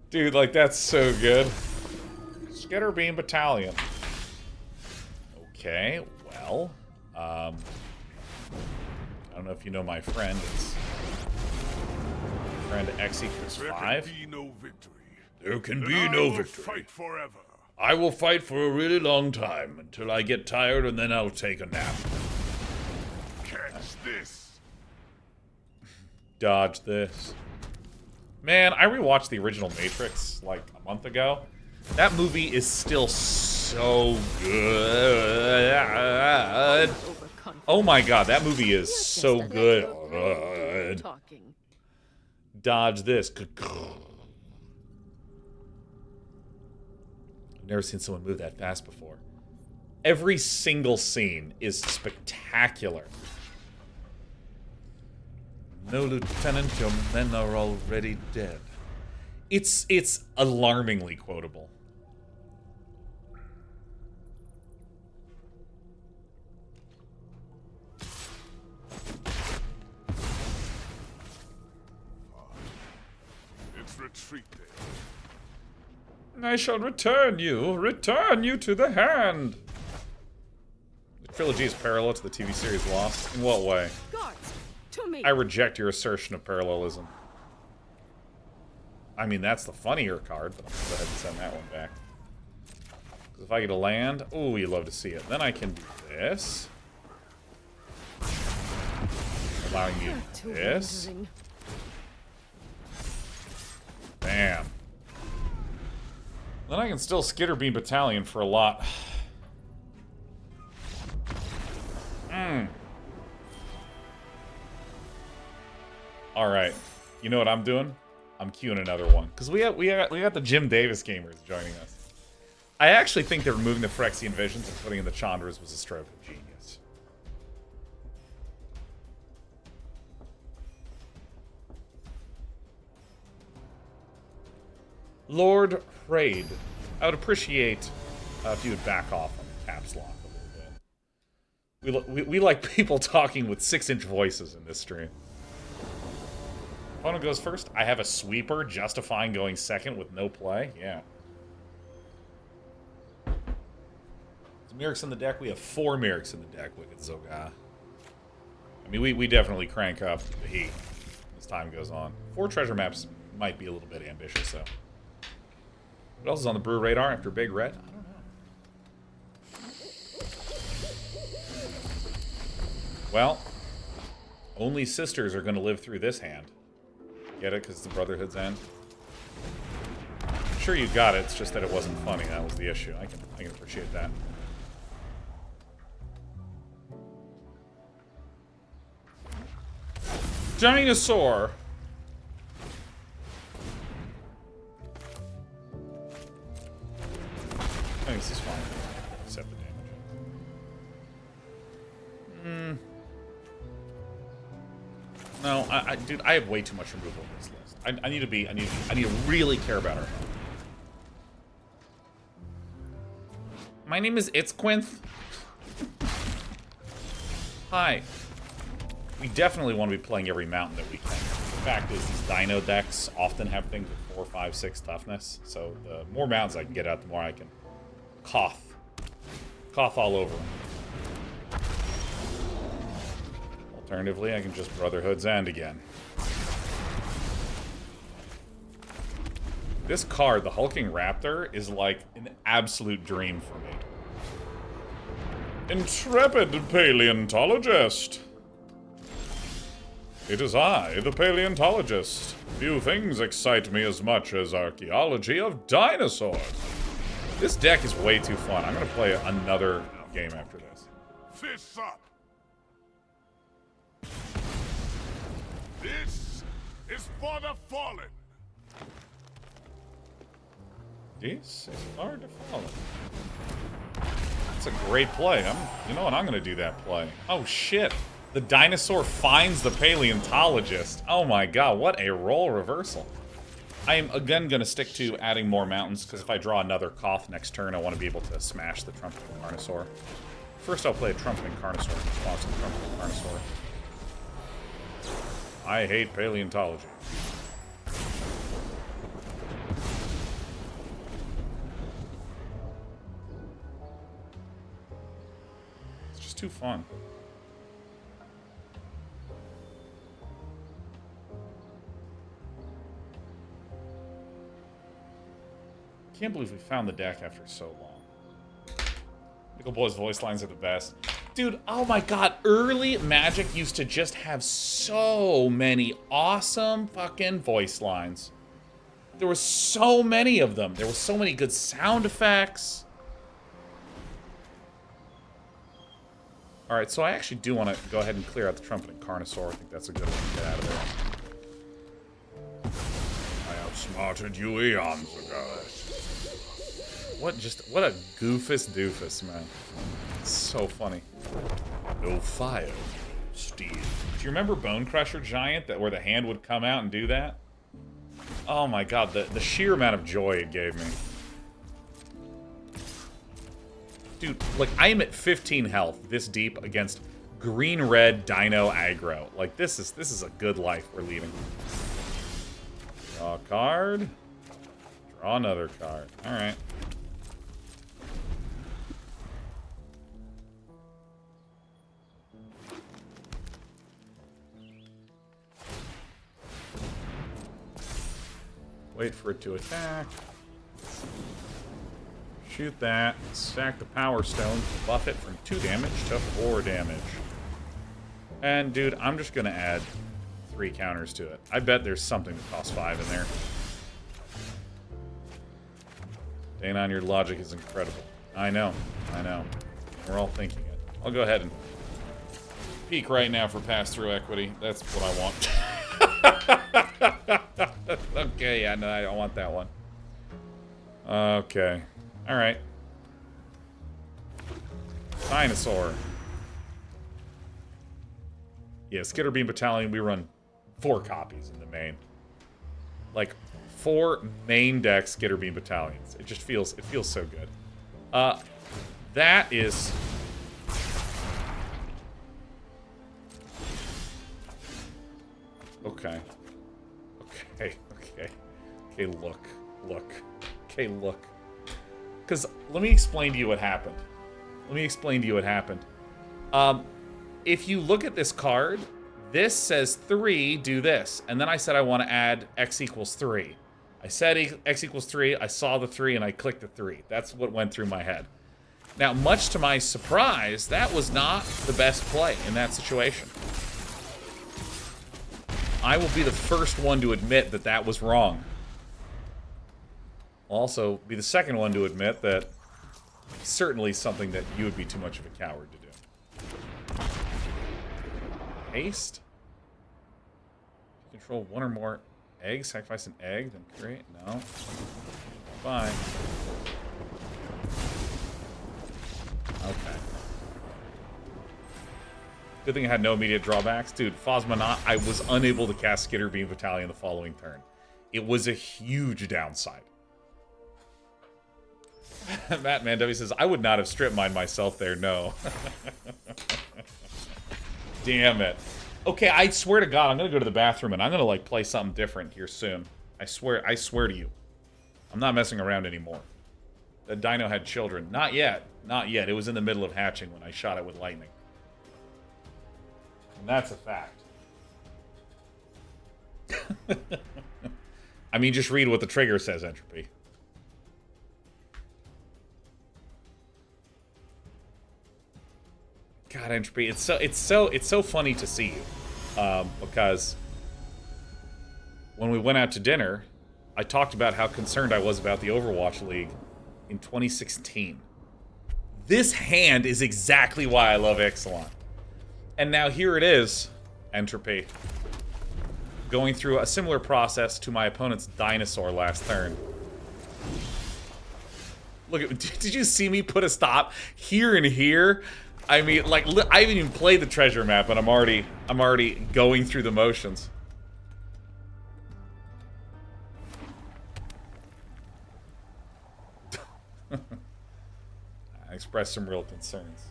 Dude, like, that's so good. Skitterbeam Battalion. Okay, well, I don't know if you know my friend. It's my friend X equals 5. There can be no victory. There can be no victory. Fight forever. I will fight for a really long time until I get tired, and then I'll take a nap. Catch this. Dodge this. Man, I rewatched the original Matrix like a month ago. That movie is still so good. Oh my god, that movie is so good. Dodge this. I've never seen someone move that fast before. Every single scene is spectacular. No, Lieutenant, your men are already dead. It's alarmingly quotable. It's retreat day. I shall return you to the hand. The trilogy is parallel to the TV series Lost. In what way? Guards, to me. I reject your assertion of parallelism. I mean, that's the funnier card, but I'm gonna go ahead and send that one back. Because if I get a land, oh, you love to see it. Then I can do this. Allowing you to do this. Bam. Then I can still Skitterbeam Battalion for a lot. Alright. You know what I'm doing? I'm queuing another one. Because we got the Jim Davis gamers joining us. I actually think that removing the Phyrexian Visions and putting in the Chandras was a stroke of genius. Lord Raid. I would appreciate if you would back off on the caps lock a little bit. We like people talking with 6-inch voices in this stream. Opponent goes first. I have a sweeper justifying going second with no play. Yeah. Is Mirrex in the deck? We have 4 Mirrex in the deck, Wicked Zoga. I mean, we definitely crank up the heat as time goes on. 4 treasure maps might be a little bit ambitious, though. What else is on the brew radar after Big Red? I don't know. Well, only sisters are going to live through this hand. Get it? Because it's the Brotherhood's end. I'm sure you got it. It's just that it wasn't funny. That was the issue. I can appreciate that. Dinosaur. I think this is fine. Accept the damage. No, dude, I have way too much removal in this list. I need to really care about her. My name is Itzquinth. Hi. We definitely want to be playing every mountain that we can. The fact is, these Dino decks often have things with 4, 5, 6 toughness. So the more mountains I can get out, the more I can cough all over them. Alternatively, I can just Brotherhood's End again. This card, the Hulking Raptor, is like an absolute dream for me. Intrepid Paleontologist. It is I, the Paleontologist. Few things excite me as much as archaeology of dinosaurs. This deck is way too fun. I'm gonna play another game after this. Fists up. This is for the fallen. This is hard to follow. That's a great play. You know what? I'm gonna do that play. Oh shit! The dinosaur finds the paleontologist. Oh my god! What a role reversal. I am again gonna stick to adding more mountains because if I draw another Koth next turn, I want to be able to smash the Trumpeting Carnosaur. First, I'll play a Trumpeting Carnosaur in response to the Trumpeting Carnosaur. I hate paleontology. It's just too fun. I can't believe we found the deck after so long. Nickel Boy's voice lines are the best. Dude, oh my god, early Magic used to just have so many awesome fucking voice lines. There were so many of them. There were so many good sound effects. Alright, so I actually do want to go ahead and clear out the Trumpeting Carnosaur. I think that's a good one to get out of there. I outsmarted you eons ago. what a goofus doofus, man. It's so funny. No fire, Steve. Do you remember Bone Crusher Giant, where the hand would come out and do that? Oh my god, the sheer amount of joy it gave me. Dude, like, I am at 15 health this deep against green-red Dino aggro. Like, this is a good life we're leading. Draw a card. Draw another card. Alright. Wait for it to attack. Shoot that. Stack the Power Stone to buff it from 2 damage to 4 damage. And, dude, I'm just gonna add 3 counters to it. I bet there's something that costs 5 in there. Danon, your logic is incredible. I know. I know. We're all thinking it. I'll go ahead and peek right now for pass-through equity. That's what I want. Okay, yeah, no, I don't want that one. Okay. Alright. Dinosaur. Yeah, Skitterbeam Battalion, we run 4 copies in the main. Like, 4 main deck Skitterbeam Battalions. It just feels, it feels so good. That is... Okay. Okay, okay. Okay, look. Look. Okay, look. Because, let me explain to you what happened. Let me explain to you what happened. If you look at this card, this says 3, do this. And then I said I want to add X equals 3. I said X equals 3, I saw the 3, and I clicked the 3. That's what went through my head. Now, much to my surprise, that was not the best play in that situation. I will be the first one to admit that that was wrong. I'll also be the second one to admit that certainly something that you would be too much of a coward to do. Haste? Control 1 or more eggs? Sacrifice an egg, then create? No. Bye. Okay. Good thing I had no immediate drawbacks. Dude, Phosmonaut, I was unable to cast Skitterbeam Battalion the following turn. It was a huge downside. Matt Mandevi says, I would not have strip mined myself there, no. Damn it. Okay, I swear to God, I'm gonna go to the bathroom and I'm gonna like play something different here soon. I swear to you. I'm not messing around anymore. The Dino had children. Not yet. Not yet. It was in the middle of hatching when I shot it with lightning. And that's a fact. I mean, just read what the trigger says, Entropy. God, Entropy, it's so funny to see you, because when we went out to dinner, I talked about how concerned I was about the Overwatch League in 2016. This hand is exactly why I love Ixalan. And now here it is, Entropy, going through a similar process to my opponent's Dinosaur last turn. Look at, did you see me put a stop here and here? I mean, like, I haven't even played the treasure map, and I'm already going through the motions. I expressed some real concerns.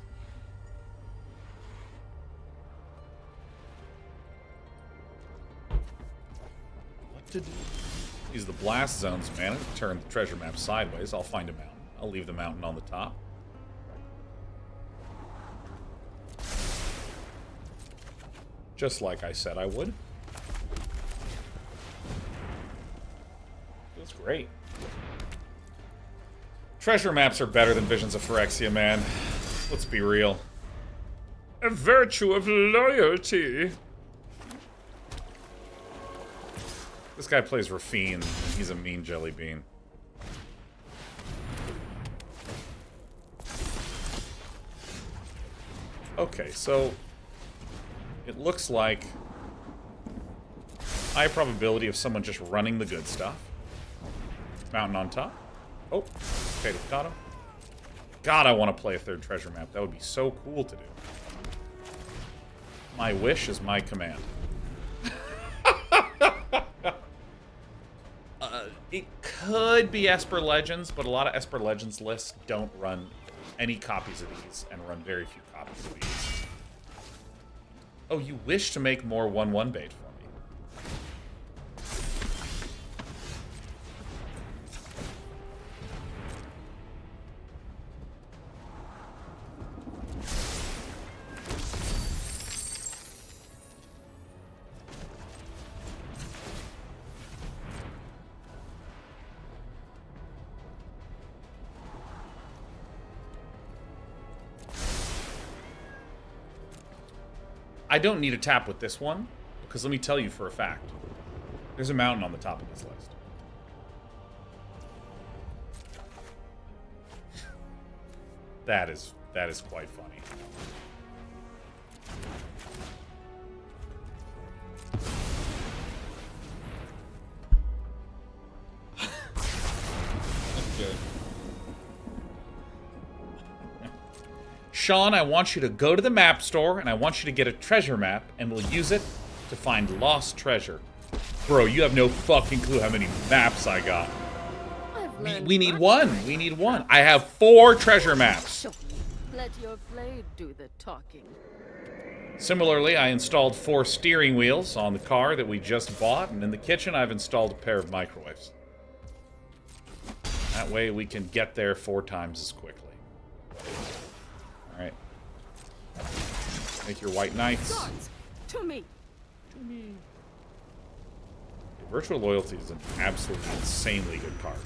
What to do? Use the blast zones, man. Turn the treasure map sideways. I'll find a mountain. I'll leave the mountain on the top. Just like I said I would. Feels great. Treasure maps are better than Visions of Phyrexia, man. Let's be real. A virtue of loyalty. This guy plays Rafine. He's a mean jelly bean. Okay, so it looks like high probability of someone just running the good stuff. Mountain on top. Oh. Okay, got him. God, I want to play a third treasure map. That would be so cool to do. My wish is my command. It could be Esper Legends, but a lot of Esper Legends lists don't run any copies of these and run very few copies of these. Oh, you wish to make more 1/1 bait for me. I don't need a tap with this one, because let me tell you for a fact. There's a mountain on the top of this list. That is quite funny. That's good. Sean, I want you to go to the map store, and I want you to get a treasure map, and we'll use it to find lost treasure. Bro, you have no fucking clue how many maps I got. We need one. We need one. I have 4 treasure maps. Let your blade do the talking. Similarly, I installed 4 steering wheels on the car that we just bought, and in the kitchen, I've installed a pair of microwaves. That way, we can get there 4 times as quickly. Alright. Make your white knights. Swords, to me. Virtual Loyalty is an absolutely insanely good card.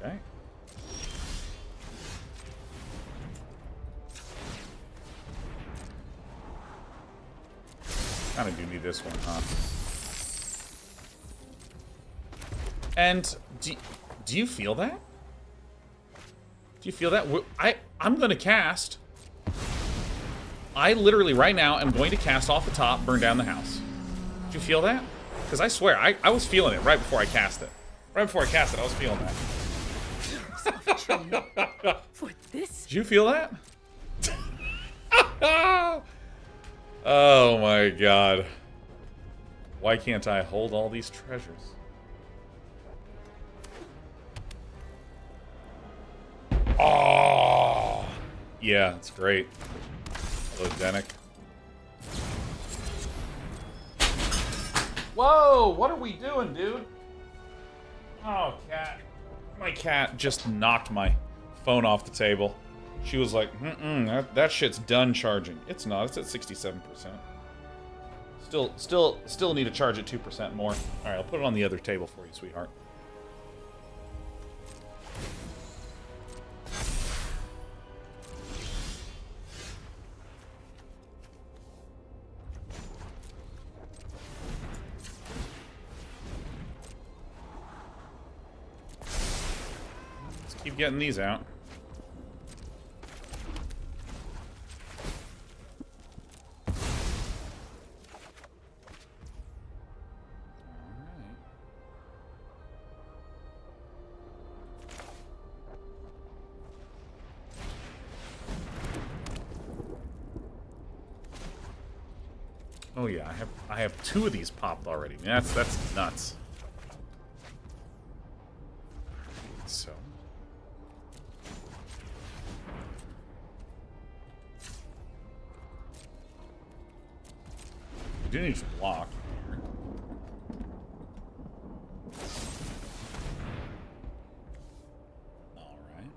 Okay. Kind of do need this one, huh? And do you feel that? Do you feel that? I'm going to cast. I literally right now am going to cast off the top, burn down the house. Do you feel that? Because I swear, I was feeling it right before I cast it. Right before I cast it, I was feeling that. For this? Did you feel that? Oh my god. Why can't I hold all these treasures? Oh, yeah, it's great. Hello, Denick. Whoa, what are we doing, dude? Oh, cat. My cat just knocked my phone off the table. She was like, that shit's done charging. It's not, it's at 67%. Still need to charge it 2% more. All right, I'll put it on the other table for you, sweetheart. Keep getting these out. Oh yeah, I have 2 of these popped already. That's nuts. So. We do need to block here. Alright.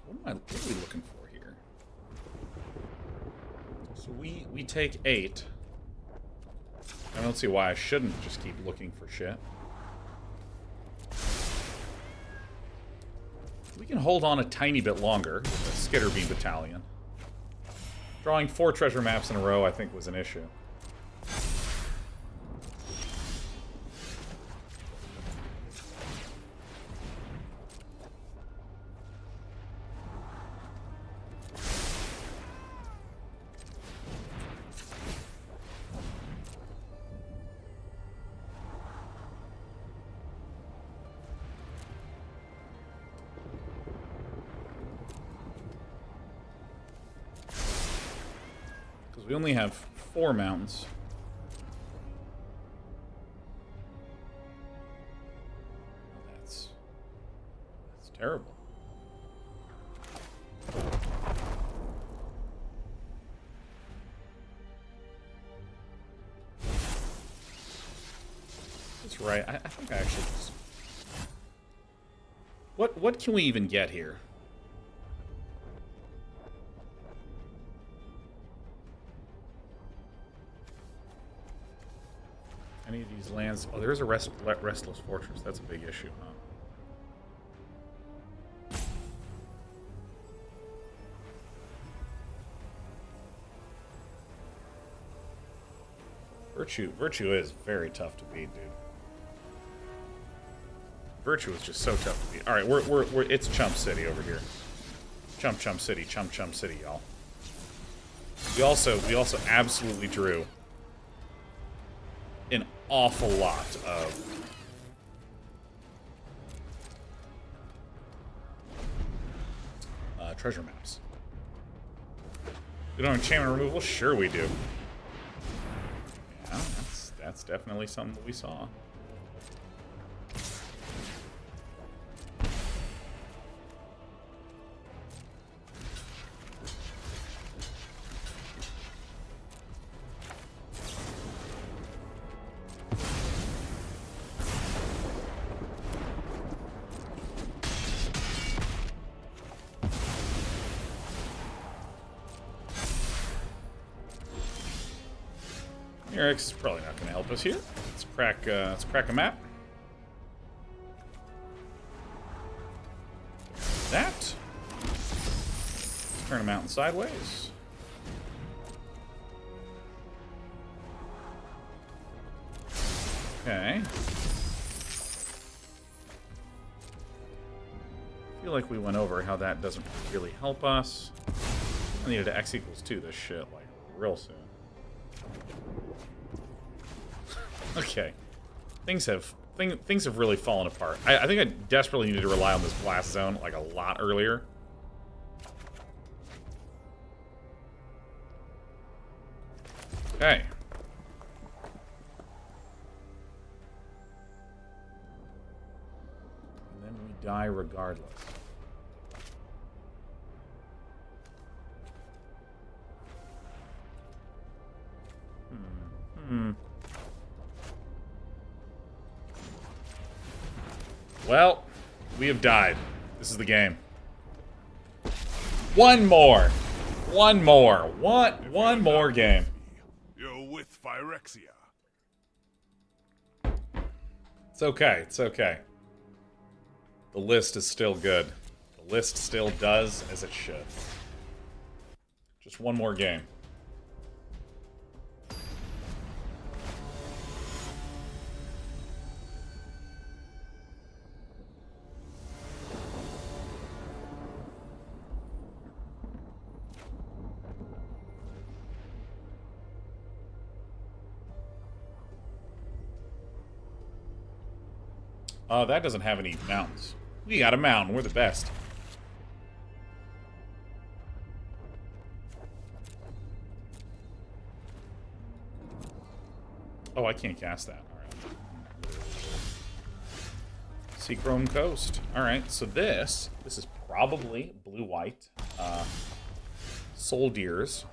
What are we looking for here? So we take 8. I don't see why I shouldn't just keep looking for shit. We can hold on a tiny bit longer with the Skitterbeam Battalion. Drawing 4 treasure maps in a row, I think, was an issue. Because we only have 4 mountains. That's terrible. That's right. I think I actually just... What can we even get here? Any of these lands... Oh, there is a restless fortress. That's a big issue, huh? Virtue is very tough to beat, dude. Virtue is just so tough to beat. All right, it's Chump City over here. Chump City, Chump City, y'all. We also absolutely drew an awful lot of treasure maps. We don't have enchantment removal? Sure we do. Yeah, that's definitely something that we saw. Mirrex is probably not going to help us here. Let's crack a map. That. Let's turn a mountain sideways. Okay. I feel like we went over how that doesn't really help us. I needed to X equals 2 this shit like real soon. Okay, things have really fallen apart. I think I desperately needed to rely on this blast zone like a lot earlier. Okay. And then we die regardless. Well, we have died. This is the game. One more game. You're with Phyrexia. It's okay. It's okay. The list is still good. The list still does as it should. Just one more game. That doesn't have any mountains. We got a mountain. We're the best. Oh, I can't cast that. All right. Seachrome Coast. All right, so this is probably blue-white. Soul Deers.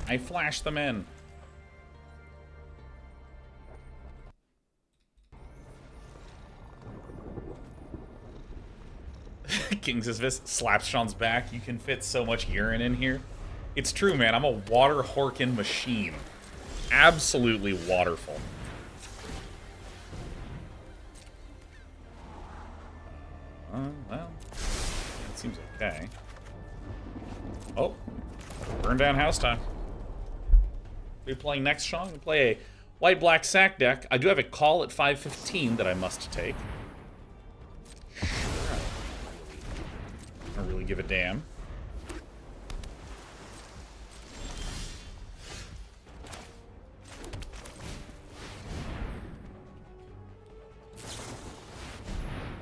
I flashed them in. King says this slaps Sean's back. You can fit so much urine in here. It's true, man. I'm a water horkin machine. Absolutely waterful. Well, it seems okay. Oh, burn down house time. What are we playing next, Sean? We play a white-black sack deck. I do have a call at 5:15 that I must take. I don't really give a damn.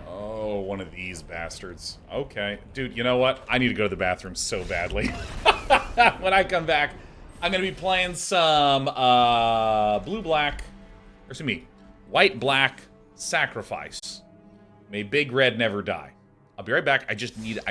Oh, one of of these bastards. Okay. Dude, you know what? I need to go to the bathroom so badly. When I come back, I'm going to be playing some blue-black, or excuse me, white-black sacrifice. May Big Red never die. I'll be right back. I need to